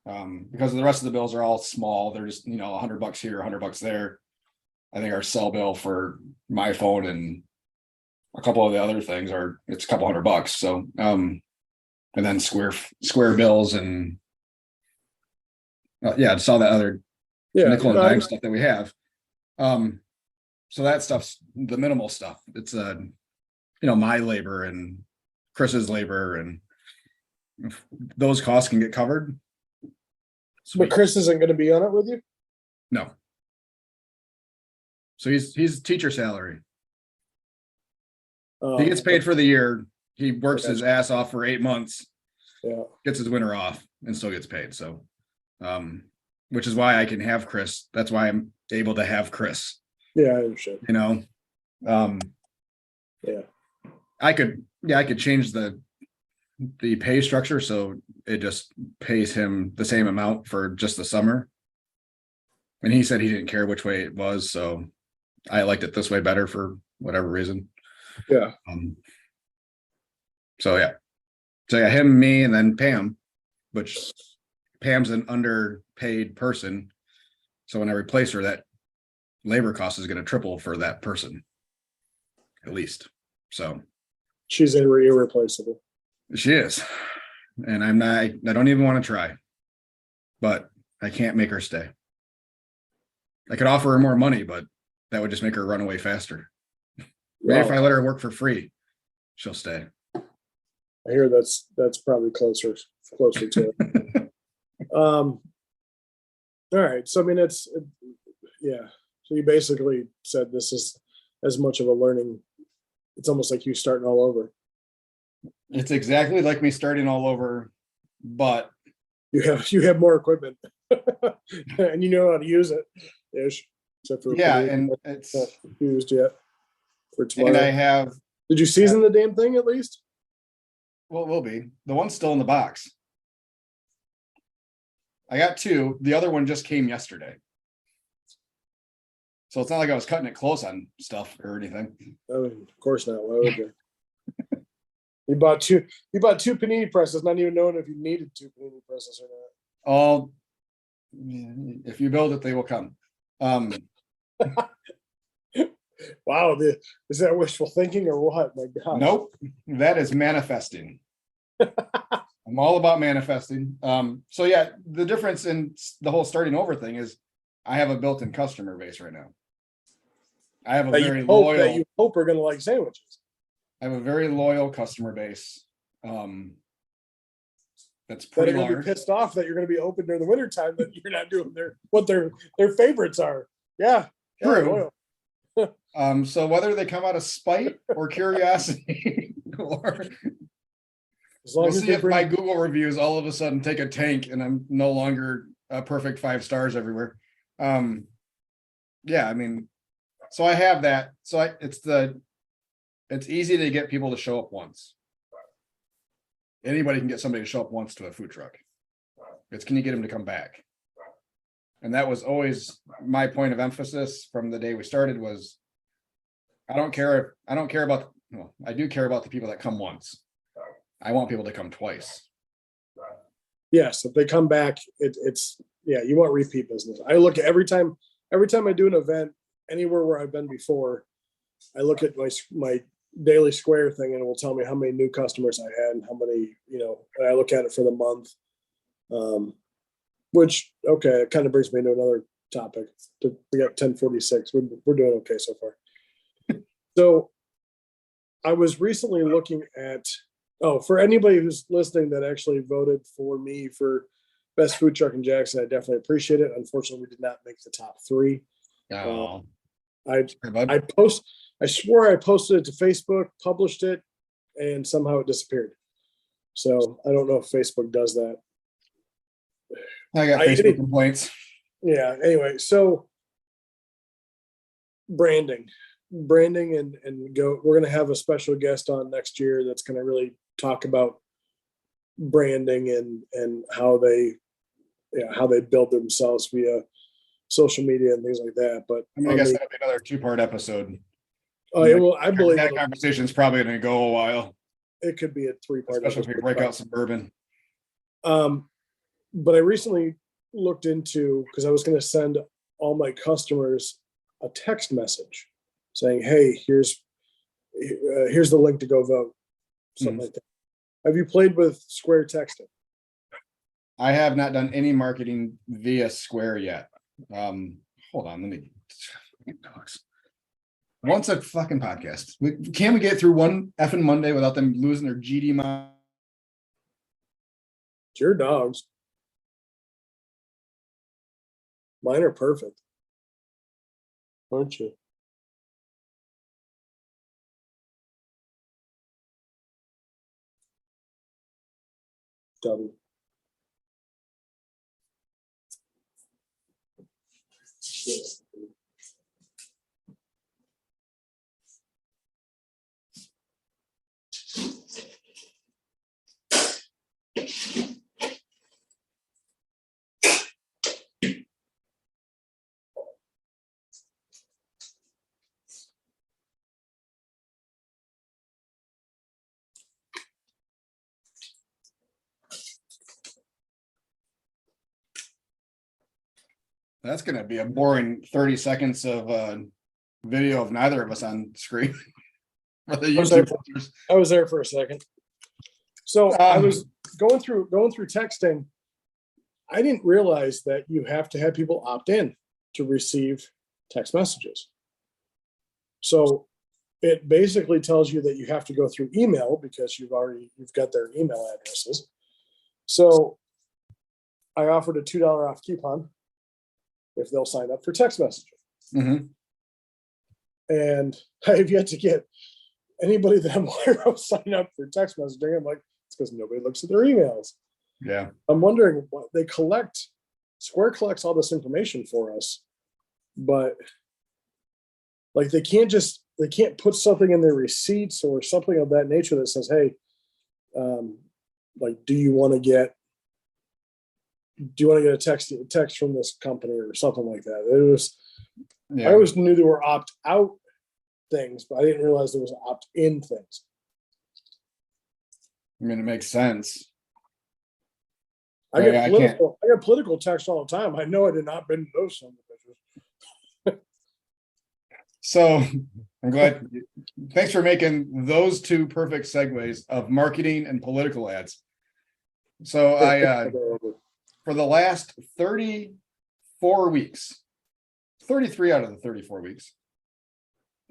Because the rest of the bills are all small. They're just, you know, $100 here, $100 there. I think our cell bill for my phone and a couple of the other things it's a couple $100. So, and then square bills and yeah, just all that other nickel and dime stuff that we have. So that stuff's the minimal stuff. It's you know, my labor and Chris's labor, and if those costs can get covered. But Chris isn't going to be on it with you? No. So he's teacher salary. He gets paid for the year. He works his ass off for 8 months. Yeah. Gets his winter off and still gets paid. So, which is why I can have Chris. That's why I'm able to have Chris. Yeah, I understand. You know, yeah. I could change the pay structure so it just pays him the same amount for just the summer. And he said he didn't care which way it was, so I liked it this way better for whatever reason. Yeah. So yeah, him, me, and then Pam, which Pam's an underpaid person. So when I replace her, that labor cost is going to triple for that person, at least. So she's irreplaceable. She is. And I don't even want to try, but I can't make her stay. I could offer her more money, but that would just make her run away faster. Maybe if I let her work for free, she'll stay. I hear that's probably closer to it. All right. So I mean, yeah. So you basically said this is as much of a learning. It's almost like you starting all over. It's exactly like me starting all over, but you have more equipment and you know how to use it ish. Except for and it's not used yet for tomorrow. And I have. Did you season the damn thing at least? Well, it will be. The one's still in the box. I got 2. The other one just came yesterday. So it's not like I was cutting it close on stuff or anything. I mean, of course not. Why would you? You bought two panini presses, not even knowing if you needed two panini presses or not. Oh, if you build it, they will come. Wow, is that wishful thinking or what? My God. Nope, that is manifesting. I'm all about manifesting. So yeah, the difference in the whole starting over thing is I have a built-in customer base right now. I have a very loyal that you hope are going to like sandwiches. I have a very loyal customer base. That's That pretty are going to large. be pissed off that you're going to be open during the wintertime that you're not doing what their favorites are. Yeah. True. So whether they come out of spite or curiosity, or as long we'll as see they if my Google reviews all of a sudden take a tank and I'm no longer a perfect 5 stars everywhere. Yeah, I mean, so I have that. So it's easy to get people to show up once. Anybody can get somebody to show up once to a food truck. It's can you get them to come back? And that was always my point of emphasis from the day we started was I do care about the people that come once. I want people to come twice. Yes, if they come back, it's you want repeat business. I look at every time I do an event anywhere where I've been before, I look at my daily square thing and it will tell me how many new customers I had and how many, and I look at it for the month. Which, okay, it kind of brings me to another topic. We got 1046. We're doing okay so far. So I was recently looking at, for anybody who's listening that actually voted for me for best food truck in Jackson, I definitely appreciate it. Unfortunately, we did not make the top 3. Oh, I swore I posted it to Facebook, published it, and somehow it disappeared. So I don't know if Facebook does that. I got Facebook complaints. Yeah. Anyway, so branding and we're going to have a special guest on next year that's going to really talk about branding and how they build themselves via social media and things like that. But I guess that'll be another 2-part episode. I believe that conversation is probably going to go a while. It could be a 3-part, especially if we break out some bourbon. But I recently looked into, because I was going to send all my customers a text message saying, "Hey, here's the link to go vote," something like that. Have you played with Square texting? I have not done any marketing via Square yet. Hold on, let me. Once a fucking podcast. Can we get through one effing Monday without them losing their GD mind? It's your dogs. Mine are perfect. Aren't you? W. That's going to be a boring 30 seconds of video of neither of us on screen. For the YouTube listeners. I was there for a second. So I was going through texting. I didn't realize that you have to have people opt in to receive text messages. So it basically tells you that you have to go through email because you've got their email addresses. So I offered a $2 off coupon if they'll sign up for text messaging. Mm-hmm. And I've yet to get anybody that I'm aware of sign up for text messaging. I'm like, it's because nobody looks at their emails. Yeah. I'm wondering what they collect. Square collects all this information for us, but like they can't put something in their receipts or something of that nature that says, hey, like, do you want to get a text from this company or something like that? Yeah. I always knew there were opt-out things, but I didn't realize there was opt-in things. I mean, it makes sense. I Yeah, get I political. I get political texts all the time. I know I did not been to those some pictures. So I'm glad. Thanks for making those two perfect segues of marketing and political ads. So for the last 34 weeks, 33 out of the 34 weeks,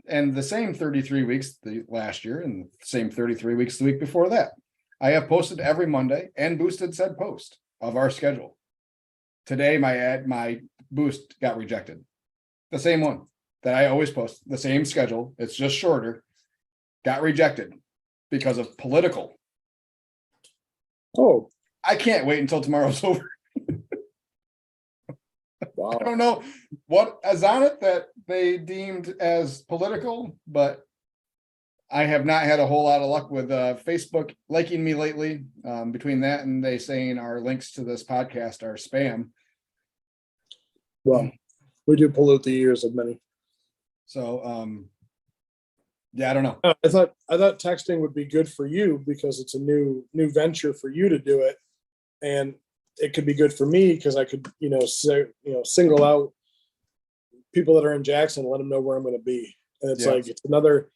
and the same 33 weeks the last year, and the same 33 weeks the week before that, I have posted every Monday and boosted said post of our schedule. Today, my boost got rejected. The same one that I always post, the same schedule. It's just shorter. Got rejected because of political. Oh, I can't wait until tomorrow's over. wow. I don't know what is on it that they deemed as political, but I have not had a whole lot of luck with Facebook liking me lately. Between that and they saying our links to this podcast are spam. Well, we do pollute the ears of many. So, yeah, I don't know. I thought texting would be good for you because it's a new venture for you to do it, and it could be good for me because I could single out people that are in Jackson, let them know where I'm going to be, and it's like it's another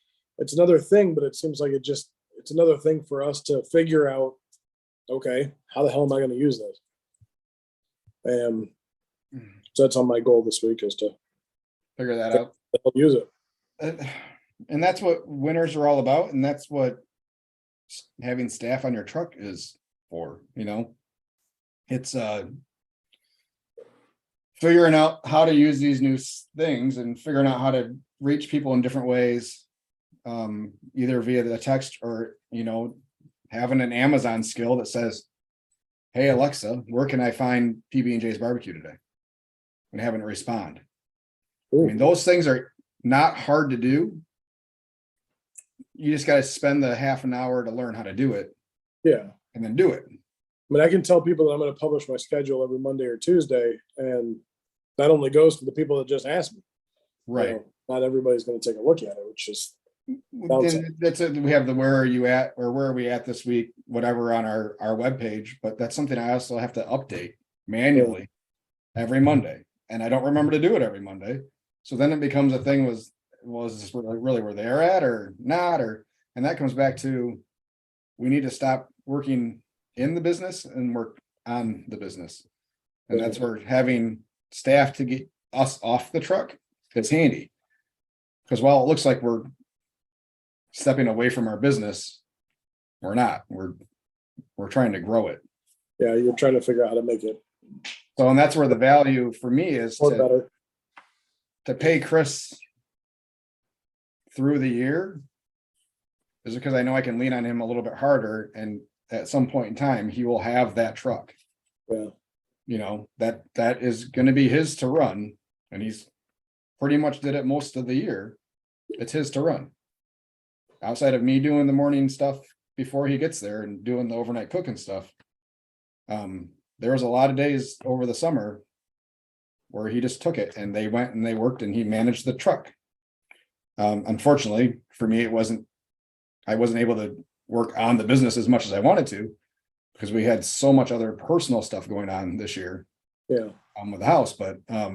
thing, but it seems like it's another thing for us to figure out. Okay, how the hell am I going to use this? So that's on my goal this week is to Figure that out. Use it. And that's what winners are all about, and that's what having staff on your truck is for. It's figuring out how to use these new things and figuring out how to reach people in different ways, either via the text or having an Amazon skill that says, "Hey Alexa, where can I find PB&J's barbecue today?" and having it respond. Ooh. I mean, those things are not hard to do. You just got to spend the half an hour to learn how to do it. Yeah. And then do it. I mean, I can tell people that I'm going to publish my schedule every Monday or Tuesday, and that only goes to the people that just ask me. Right. Not everybody's going to take a look at it, which is that's it. We have the where are you at or where are we at this week, whatever on our webpage, but that's something I also have to update manually every Monday. And I don't remember to do it every Monday. So then it becomes a thing was this really where they're at or not, and that comes back to we need to stop working in the business and work on the business. And that's where having staff to get us off the truck is handy. Because while it looks like we're stepping away from our business, we're not. We're trying to grow it. Yeah, you're trying to figure out how to make it. So, and that's where the value for me is better. To pay Chris through the year is because I know I can lean on him a little bit harder, and at some point in time he will have that truck. Yeah. That is going to be his to run, and he's pretty much did it most of the year. It's his to run. Outside of me doing the morning stuff before he gets there and doing the overnight cooking stuff. There was a lot of days over the summer where he just took it and they went and they worked and he managed the truck. Unfortunately for me, I wasn't able to work on the business as much as I wanted to because we had so much other personal stuff going on this year. Yeah. With the house, but at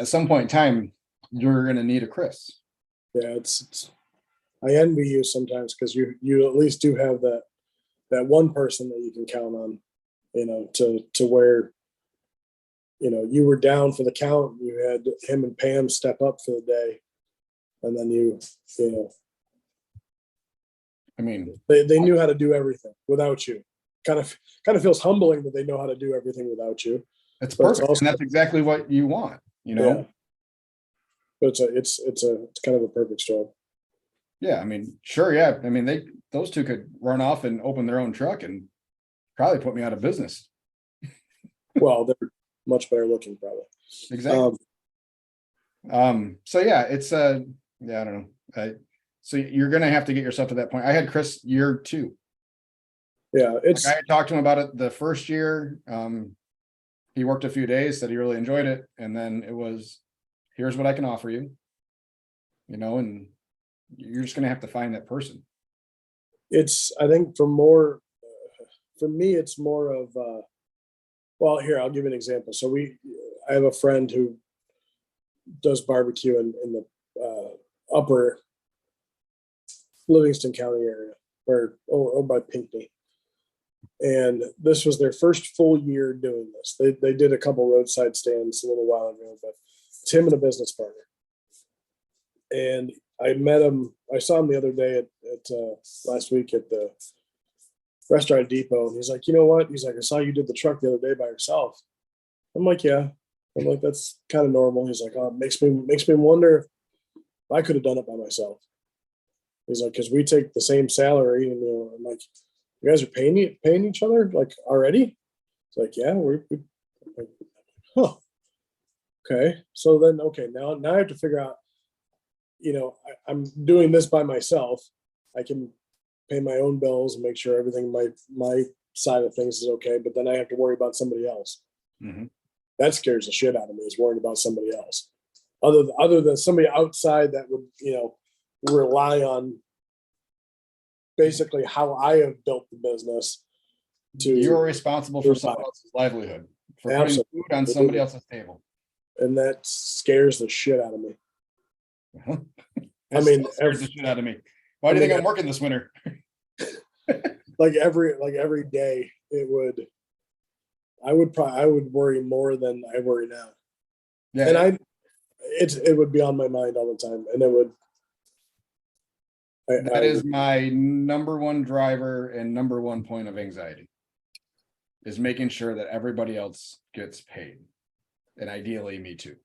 some point in time, you're going to need a Chris. Yeah, it's I envy you sometimes because you at least do have that one person that you can count on, to where, you were down for the count. You had him and Pam step up for the day. And then they knew how to do everything without you. Kind of feels humbling that they know how to do everything without you. It's perfect. And that's exactly what you want, Yeah. But it's kind of a perfect storm. Yeah, I mean, sure, yeah. I mean, those two could run off and open their own truck and probably put me out of business. Well, they're much better looking, probably. Exactly. So yeah, it's I don't know. So you're gonna have to get yourself to that point. I had Chris year 2. Yeah, I talked to him about it the first year. he worked a few days, said he really enjoyed it, and then it was, here's what I can offer you, and you're just gonna have to find that person. I think for me, it's more of, well, here, I'll give you an example. So I have a friend who does barbecue in the upper Livingston County area, or by Pinckney. And this was their first full year doing this. They did a couple roadside stands a little while ago, but it's him and a business partner. And I saw him the other day at last week at the restaurant depot. And he's like, you know what? He's like, I saw you did the truck the other day by yourself. I'm like, yeah. I'm like, that's kind of normal. He's like, oh, it makes me wonder if I could have done it by myself. He's like, because we take the same salary, and I'm like, you guys are paying each other like already? It's like, yeah, we're like, huh. Okay. So then, okay, now I have to figure out, I'm doing this by myself. I can pay my own bills and make sure everything, my side of things is okay, but then I have to worry about somebody else. Mm-hmm. That scares the shit out of me, is worrying about somebody else. Other than somebody outside that would, rely on basically how I have built the business. You're responsible for someone else's livelihood, for putting food on somebody else's table. And that scares the shit out of me. I mean, scares the shit out of me. Why do you think I'm working this winter? like every day, I would worry more than I worry now. Yeah. And it would be on my mind all the time. And it would. That is my number one driver and number one point of anxiety, is making sure that everybody else gets paid. And ideally me too.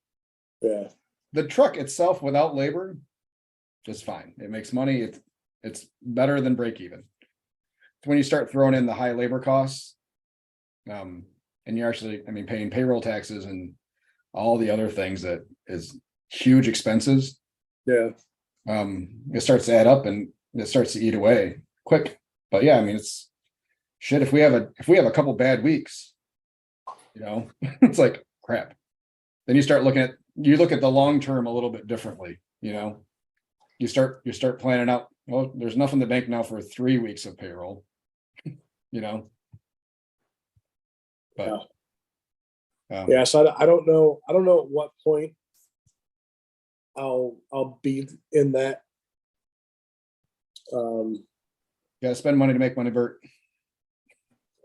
Yeah. The truck itself without labor is fine. It makes money. It's better than break even. When you start throwing in the high labor costs, and you're actually, paying payroll taxes and all the other things that is huge expenses. Yeah. It starts to add up and it starts to eat away quick. But yeah, it's shit. If we have a couple bad weeks, it's like crap. Then you look at the long term a little bit differently. You start planning out, well, there's enough in the bank now for 3 weeks of payroll. But yeah, so I don't know at what point I'll be in that. Gotta spend money to make money, Bert.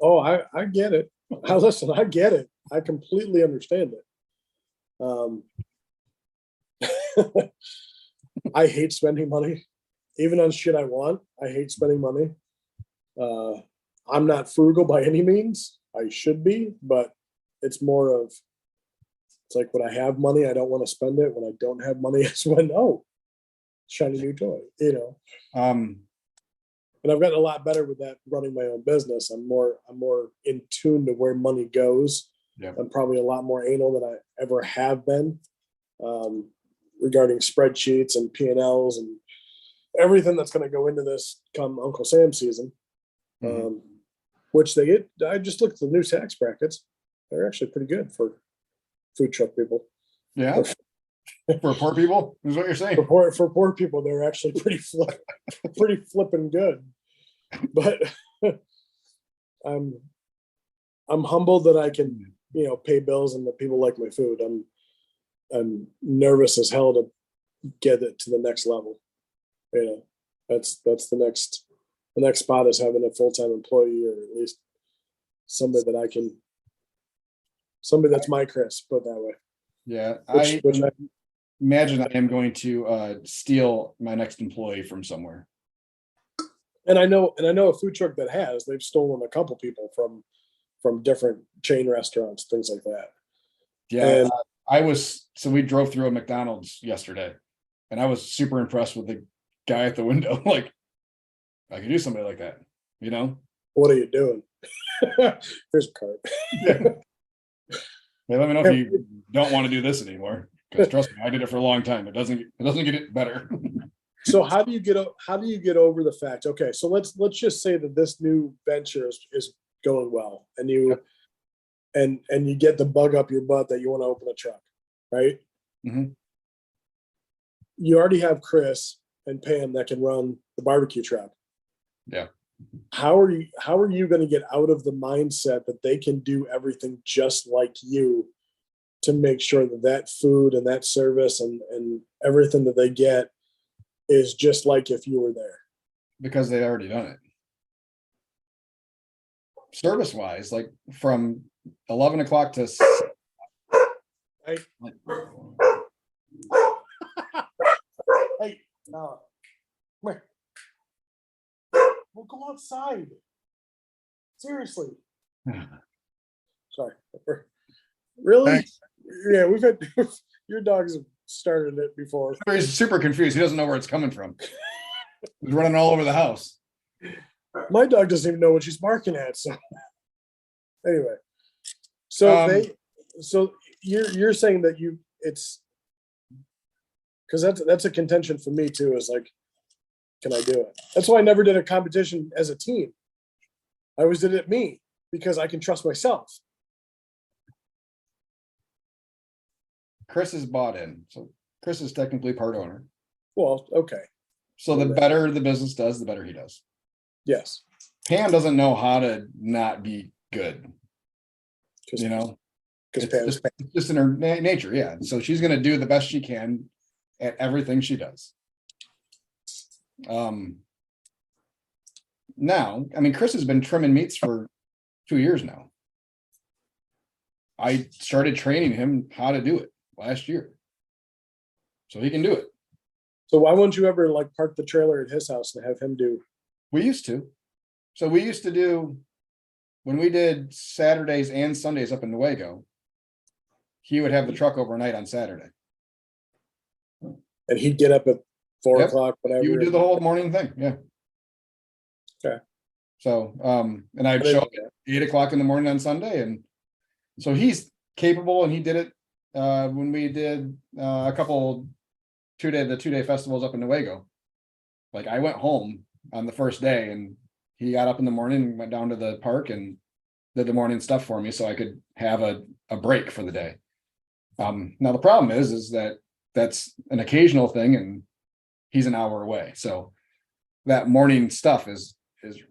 Oh, I get it. Listen, I get it. I completely understand it. I hate spending money, even on shit I want. I hate spending money. I'm not frugal by any means. I should be, but it's more of, it's like when I have money, I don't want to spend it. When I don't have money, it's when, shiny new toy, And I've gotten a lot better with that, running my own business. I'm more in tune to where money goes. Yep. I'm probably a lot more anal than I ever have been, regarding spreadsheets and P&Ls and everything that's going to go into this come Uncle Sam season. Mm-hmm. Which I just looked at the new tax brackets. They're actually pretty good for food truck people. Yeah. For poor people, is what you're saying. For poor people, they're actually pretty flipping good. But I'm humbled that I can, pay bills and that people like my food. I'm nervous as hell to get it to the next level. That's the next spot, is having a full-time employee, or at least somebody that's my Chris, put it that way. Yeah. I imagine I am going to steal my next employee from somewhere. And I know a food truck that they've stolen a couple people from different chain restaurants, things like that. Yeah. And we drove through a McDonald's yesterday, and I was super impressed with the guy at the window. Like, I could do somebody like that, What are you doing? Here's a card. Yeah. Hey, let me know if you don't want to do this anymore. Because trust me, I did it for a long time. It doesn't get it better. So how do you get over the fact? Okay, so let's just say that this new venture is going well, and and you get the bug up your butt that you want to open a truck, right? Mhm. You already have Chris and Pam that can run the barbecue truck. Yeah. How are you going to get out of the mindset that they can do everything just like you to make sure that that food and that service and everything that they get is just like if you were there? Because they already done it. Service wise, like from 11 o'clock to Hey, hey, come here. We'll go outside. Seriously. Sorry. Really? Thanks. Yeah, we've had your dogs have started it before. He's super confused. He doesn't know where it's coming from. He's running all over the house. My dog doesn't even know what she's barking at. So anyway, so you're saying that it's because that's a contention for me too. Is like, can I do it? That's why I never did a competition as a team. I always did it me because I can trust myself. Chris is bought in, so Chris is technically part owner. Well, okay. So the better the business does, the better he does. Yes. Pam doesn't know how to not be good. You know, because it's just in her nature. Yeah. So she's going to do the best she can at everything she does. Now, I mean, Chris has been trimming meats for 2 years now. I started training him how to do it last year, so he can do it. So why won't you ever like park the trailer at his house and have him do? We used to. So we used to do, when we did Saturdays and Sundays up in Nuevo, he would have the truck overnight on Saturday. And he'd get up at 4 o'clock, whatever. You would do the whole morning thing. Yeah. Okay. So, and I'd show up at 8 o'clock in the morning on Sunday. And so he's capable, and he did it when we did a couple the 2 day festivals up in Nuevo. Like I went home on the first day and he got up in the morning and went down to the park and did the morning stuff for me so I could have a break for the day. Now the problem is that that's an occasional thing and he's an hour away. So that morning stuff is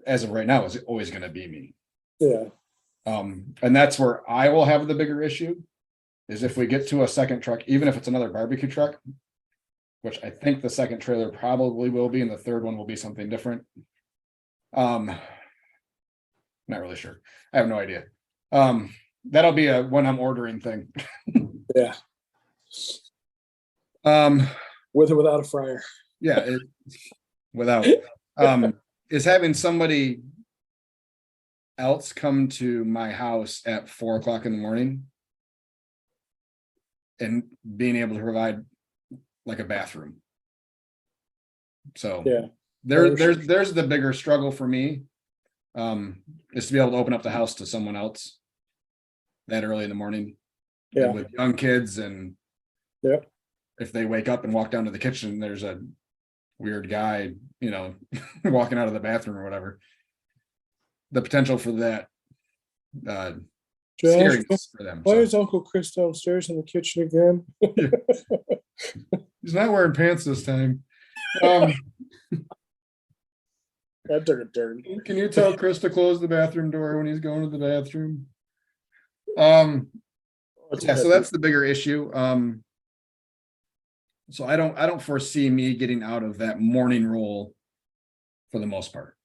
as of right now is always going to be me. Yeah. And that's where I will have the bigger issue is if we get to a second truck, even if it's another barbecue truck, which I think the second trailer probably will be, and the third one will be something different. Not really sure. I have no idea. That'll be a when I'm ordering thing. Yeah. With or without a fryer. Yeah, without. Is having somebody else come to my house at 4 o'clock in the morning and being able to provide like a bathroom. So yeah, there's the bigger struggle for me, is to be able to open up the house to someone else that early in the morning. Yeah. With young kids, and yeah, if they wake up and walk down to the kitchen, there's a weird guy, walking out of the bathroom or whatever. The potential for that scariness for them. Why is Uncle Chris downstairs in the kitchen again? He's not wearing pants this time. That took a turn. Can you tell Chris to close the bathroom door when he's going to the bathroom? Yeah, so that's the bigger issue. So I don't foresee me getting out of that morning role for the most part.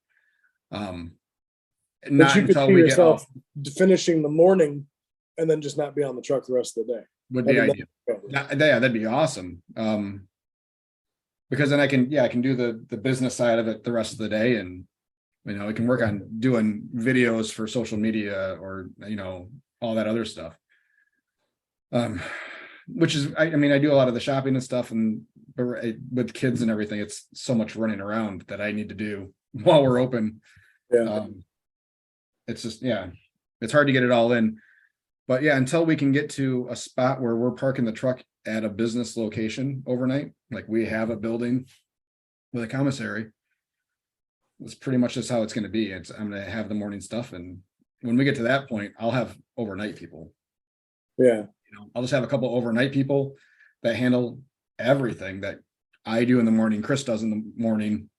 Not you could until see we yourself get finishing the morning and then just not be on the truck the rest of the day. would be ideal. Yeah, that'd be awesome. Because then I can do the business side of it the rest of the day, and I can work on doing videos for social media or all that other stuff. Which is I do a lot of the shopping and stuff, and with kids and everything, it's so much running around that I need to do while we're open. Yeah. It's just it's hard to get it all in. But yeah, until we can get to a spot where we're parking the truck at a business location overnight, like we have a building with a commissary, that's pretty much just how it's going to be. I'm going to have the morning stuff, and when we get to that point, I'll have overnight people. Yeah. I'll just have a couple overnight people that handle everything that I do in the morning, Chris does in the morning.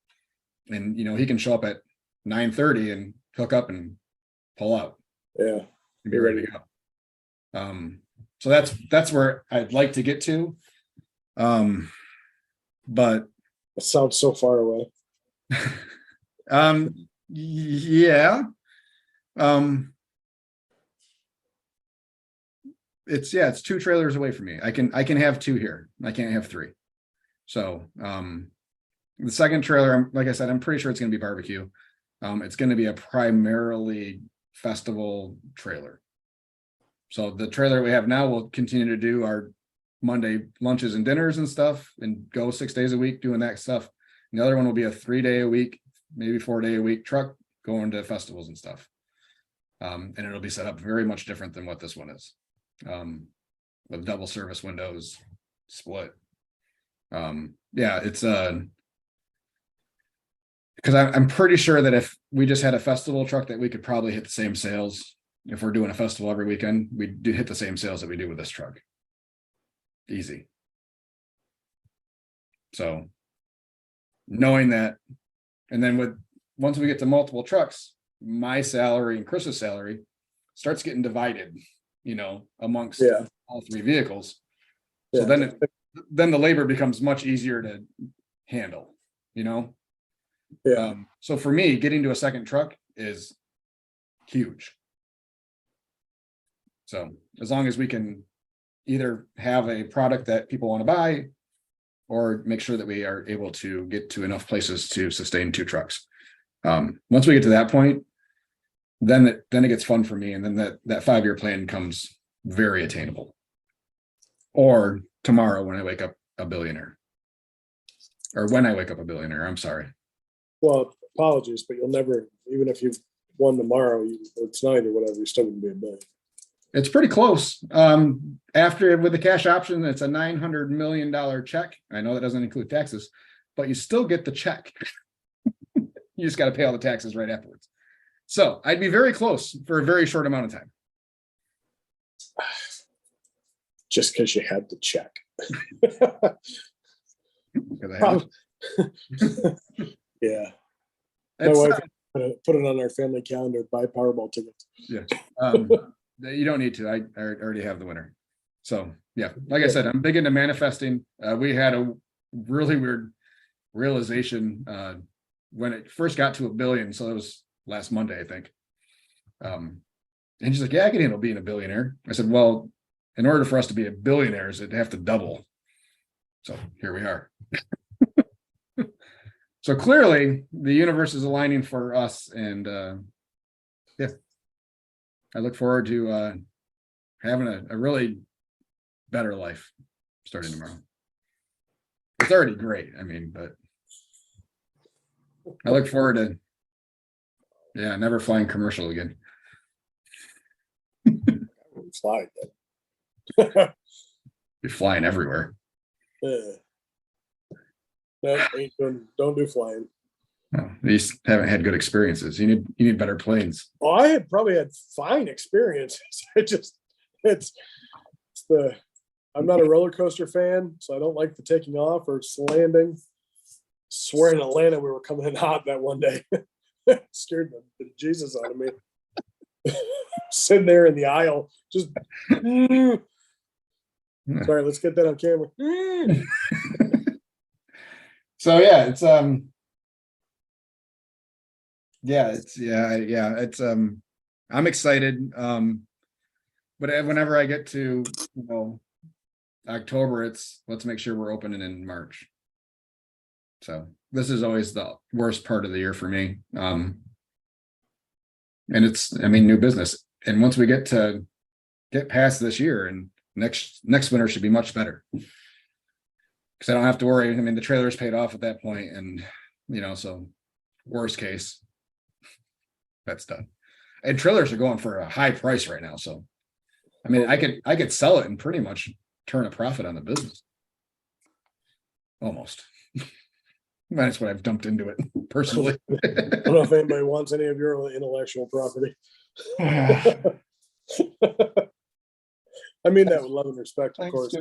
And, he can show up at 9:30 and hook up and pull out. Yeah. And be ready to go. So that's where I'd like to get to. But it sounds so far away. Yeah. It's 2 trailers away from me. I can have 2 here. I can't have 3. So, the second trailer, like I said, I'm pretty sure it's going to be barbecue. It's going to be a primarily festival trailer. So the trailer we have now will continue to do our Monday lunches and dinners and stuff and go 6 days a week doing that stuff. And the other one will be a 3-day a week, maybe 4-day a week truck going to festivals and stuff. And it'll be set up very much different than what this one is. With double service windows, split. It's because I'm pretty sure that if we just had a festival truck that we could probably hit the same sales. If we're doing a festival every weekend, we do hit the same sales that we do with this truck. Easy. So knowing that, and then once we get to multiple trucks, my salary and Chris's salary starts getting divided, amongst all 3 vehicles. So then the labor becomes much easier to handle, So for me, getting to a second truck is huge. So as long as we can either have a product that people want to buy or make sure that we are able to get to enough places to sustain 2 trucks. Once we get to that point, then it gets fun for me. And then that 5-year plan comes very attainable. Or tomorrow when I wake up a billionaire. Or when I wake up a billionaire, I'm sorry. Well, apologies, but you'll never, even if you won tomorrow or tonight or whatever, you still wouldn't be a billion. It's pretty close. After with the cash option, it's a $900 million check. I know that doesn't include taxes, but you still get the check. You just got to pay all the taxes right afterwards. So I'd be very close for a very short amount of time. Just because you had the check. Yeah. My wife put it on our family calendar, buy Powerball tickets. Yeah. You don't need to. I already have the winner. So yeah, like I said, I'm big into manifesting. We had a really weird realization when it first got to $1 billion. So it was last Monday, I think. And she's like, "Yeah, I can handle being a billionaire." I said, "Well, in order for us to be a billionaires, it'd have to double." So here we are. So clearly the universe is aligning for us. And I look forward to having a really better life starting tomorrow. It's already great. I mean, but I look forward to, never flying commercial again. Fly. You're flying everywhere. No, don't do flying. No, you just haven't had good experiences. You need better planes. Oh, I had probably had fine experiences. I'm not a roller coaster fan, so I don't like the taking off or landing. Swear in Atlanta we were coming in hot that one day. Scared the Jesus out of me. Sitting there in the aisle, just sorry, let's get that on camera. So it's I'm excited. But whenever I get to October, it's let's make sure we're opening in March. So this is always the worst part of the year for me. And it's new business. And once we get past this year, and next winter should be much better. Because I don't have to worry. The trailer's paid off at that point, and so worst case, that's done. And trailers are going for a high price right now. So I could sell it and pretty much turn a profit on the business. Almost. That's what I've dumped into it personally. I don't know if anybody wants any of your intellectual property. I mean that with love and respect, of course.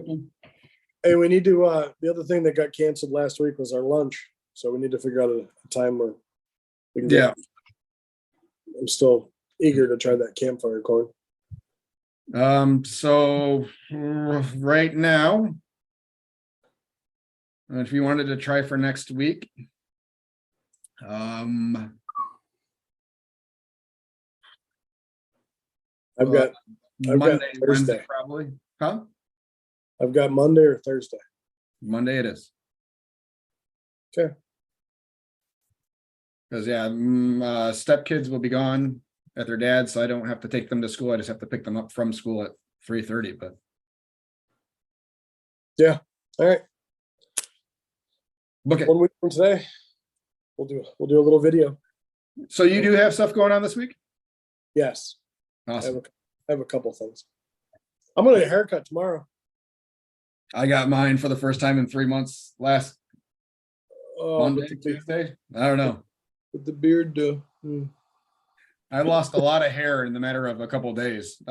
Hey, we need to, the other thing that got canceled last week was our lunch. So we need to figure out a time where we can get. I'm still eager to try that campfire corn. So right now, if you wanted to try for next week, I've got Monday, Thursday. Wednesday, probably. Huh? I've got Monday or Thursday. Monday it is. Okay. Because step kids will be gone at their dad's, so I don't have to take them to school. I just have to pick them up from school at 3:30. But yeah, all right. Book it. 1 week from today, we'll do a little video. So you do have stuff going on this week? Yes. Awesome. I have a couple things. I'm gonna get a haircut tomorrow. I got mine for the first time in 3 months last Monday, with Tuesday. I don't know. the beard. I lost a lot of hair in the matter of a couple of days.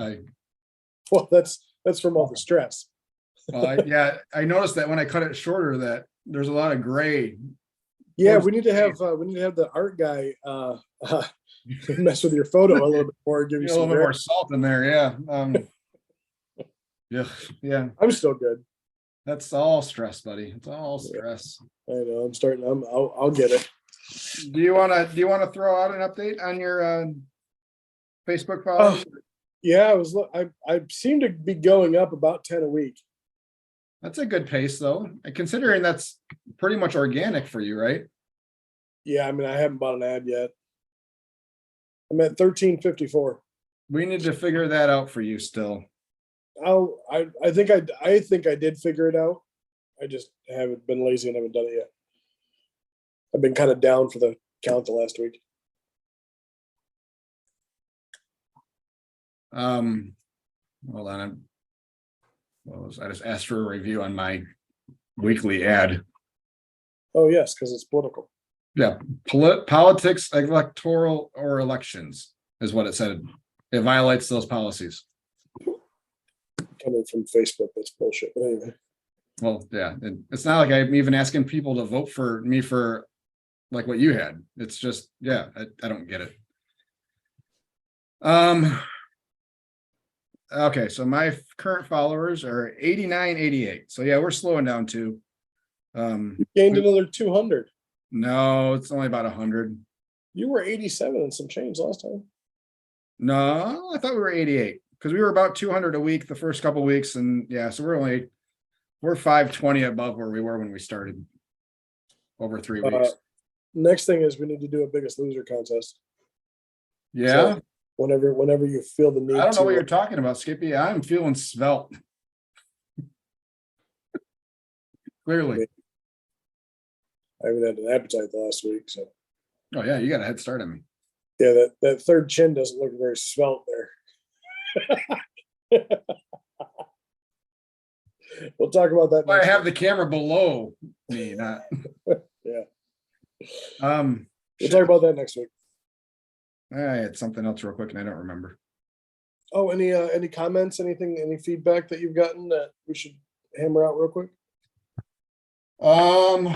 Well, that's from all the stress. I noticed that when I cut it shorter, that there's a lot of gray. Yeah, we need to have the art guy mess with your photo a little bit more, give you A little some bit more salt in there. Yeah. Yeah. I'm still good. That's all stress, buddy. It's all stress. I know. I'll get it. Do you want to throw out an update on your Facebook followers? Yeah, I seem to be going up about 10 a week. That's a good pace, though. Considering that's pretty much organic for you, right? Yeah, I mean, I haven't bought an ad yet. I'm at 1354. We need to figure that out for you still. I think I did figure it out. I just haven't been lazy and haven't done it yet. I've been kind of down for the count the last week. Hold on. I just asked for a review on my weekly ad. Oh yes, because it's political. Yeah, politics, electoral, or elections is what it said. It violates those policies. Coming from Facebook, that's bullshit. But anyway. Well, yeah, it's not like I'm even asking people to vote for me for like what you had. It's just, yeah, I don't get it. Okay, so my current followers are 8988. So yeah, we're slowing down too. You gained another 200. No, it's only about 100. You were 87 and some change last time. No, I thought we were 88 because we were about 200 a week the first couple of weeks, and yeah, so we're 520 above where we were when we started over 3 weeks. Next thing is we need to do a Biggest Loser contest. Yeah. So whenever you feel the need. I don't know what you're talking about, Skippy. I'm feeling svelte. Clearly. I haven't had an appetite the last week, so. Oh yeah, you got a head start on me. Yeah, that third chin doesn't look very svelte there. We'll talk about that. I have the camera below me, not. Yeah. We'll talk about that next week. I had something else real quick and I don't remember. Oh, any comments, any feedback that you've gotten that we should hammer out real quick? Our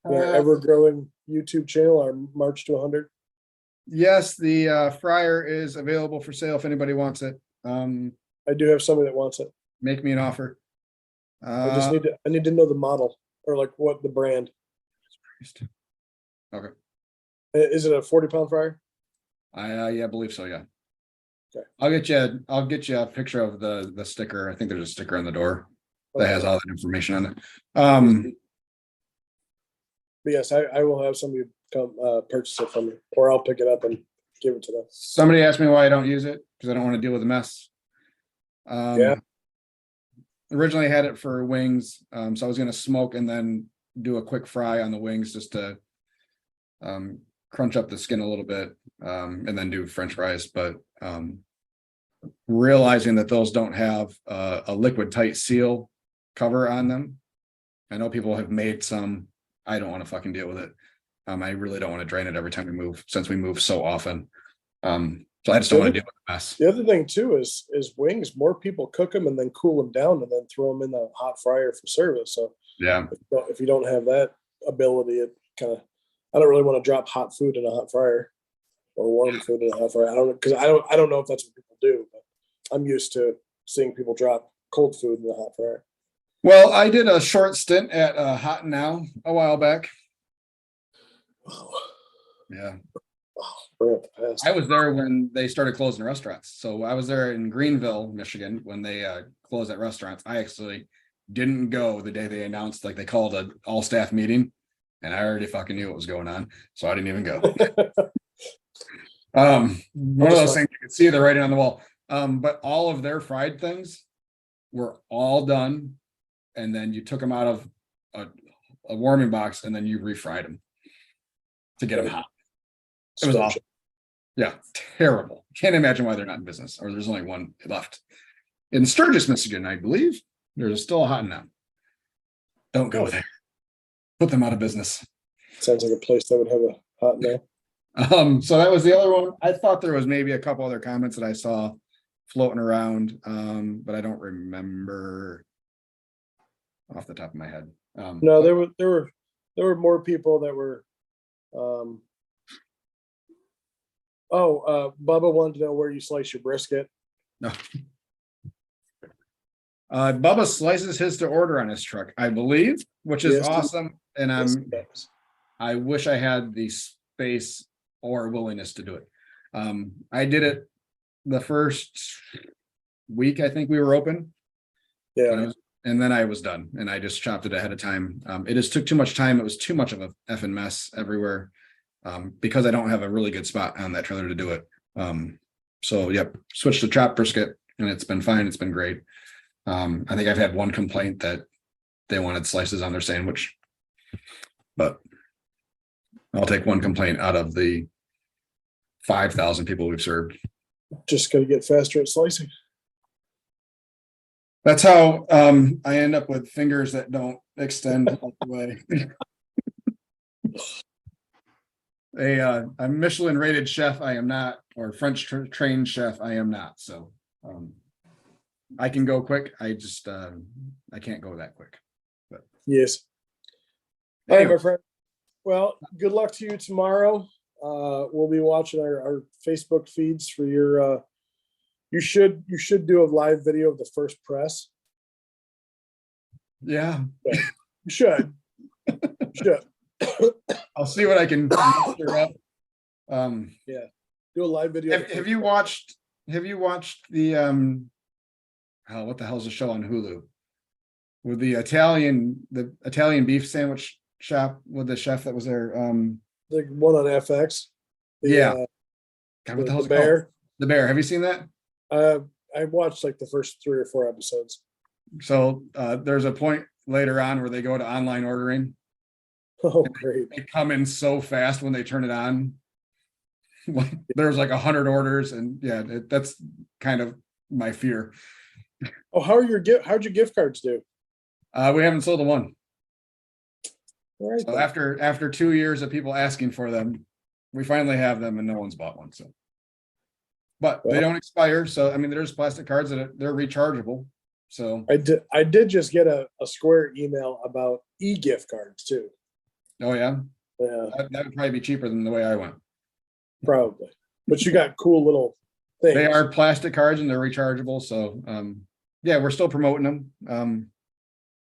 ever-growing YouTube channel, our March to 100. Yes, the fryer is available for sale if anybody wants it. I do have somebody that wants it. Make me an offer. I need to know the model or like what the brand. Okay. Is it a 40-pound fryer? I believe so. Yeah. Okay. I'll get you a picture of the sticker. I think there's a sticker on the door that has all that information on it. But yes, I will have somebody come purchase it from me, or I'll pick it up and give it to them. Somebody asked me why I don't use it because I don't want to deal with the mess. Yeah. Originally had it for wings, so I was going to smoke and then do a quick fry on the wings just to crunch up the skin a little bit, and then do French fries. But realizing that those don't have a liquid tight seal cover on them, I know people have made some I don't want to fucking deal with it. I really don't want to drain it every time we move, since we move so often. So I just don't want to deal with the mess. The other thing too is wings. More people cook them and then cool them down and then throw them in the hot fryer for service. So Yeah. if you don't have that ability, it kind of, I don't really want to drop hot food in a hot fryer or warm food in a hot fryer. I don't know if that's what people do, but I'm used to seeing people drop cold food in the hot fryer. Well, I did a short stint at Hot and Now a while back. Wow. Yeah. We're at the past. I was there when they started closing restaurants. So I was there in Greenville, Michigan, when they closed at restaurants. I actually didn't go the day they announced, like they called an all staff meeting, and I already fucking knew what was going on. So I didn't even go. One of those things, you could see the writing on the wall. But all of their fried things were all done. And then you took them out of a warming box and then you refried them to get them hot. It was awful. Yeah, terrible. Can't imagine why they're not in business, or there's only one left in Sturgis, Michigan, I believe. There's still a Hot and Now. Don't go there. Put them out of business. Sounds like a place that would have a Hot Now. So that was the other one. I thought there was maybe a couple other comments that I saw floating around, but I don't remember off the top of my head. No, there were more people that were. Bubba wanted to know where you slice your brisket. No. Bubba slices his to order on his truck, I believe, which is awesome. And I wish I had the space or willingness to do it. I did it the first week I think we were open. Yeah. And then I was done, and I just chopped it ahead of time. It just took too much time. It was too much of a effing mess everywhere, because I don't have a really good spot on that trailer to do it. So yep, switched to chopped brisket, and it's been fine. It's been great. I think I've had one complaint that they wanted slices on their sandwich, but I'll take one complaint out of the 5,000 people we've served. Just gotta get faster at slicing. That's how I end up with fingers that don't extend all the way. A Michelin rated chef I am not, or French trained chef I am not. So I can go quick. I just I can't go that quick. But yes. Anyway. All right, my friend. Well, good luck to you tomorrow. We'll be watching our Facebook feeds for your you should do a live video of the first press. Yeah. You should. I'll see what I can muster up. Yeah. Do a live video. Have you watched the what the hell is the show on Hulu? With the Italian beef sandwich shop with the chef that was there. The one on FX. God, what the hell's the it called? Bear. The Bear. Have you seen that? I watched like the first 3 or 4 episodes. So there's a point later on where they go to online ordering. Oh, great. They come in so fast when they turn it on. There's like 100 orders, and yeah, that's kind of my fear. Oh, how'd your gift cards do? We haven't sold a one. All right. So after 2 years of people asking for them, we finally have them, and no one's bought one. So, but they don't expire. So I mean, there's plastic cards that they're rechargeable. So I did just get a Square email about e-gift cards too. Oh yeah, Yeah, that would probably be cheaper than the way I went. probably. But you got cool little things. They are plastic cards and they're rechargeable. So yeah, we're still promoting them.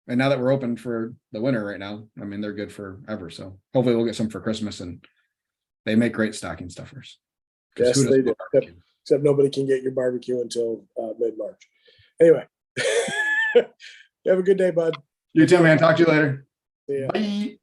And now that we're open for the winter right now, I mean, they're good forever. So hopefully we'll get some for Christmas, and they make great stocking stuffers. Yes, they do. Except nobody can get your barbecue until mid-March. Anyway, have a good day, bud. You too, man. Talk to you later. See ya. Bye.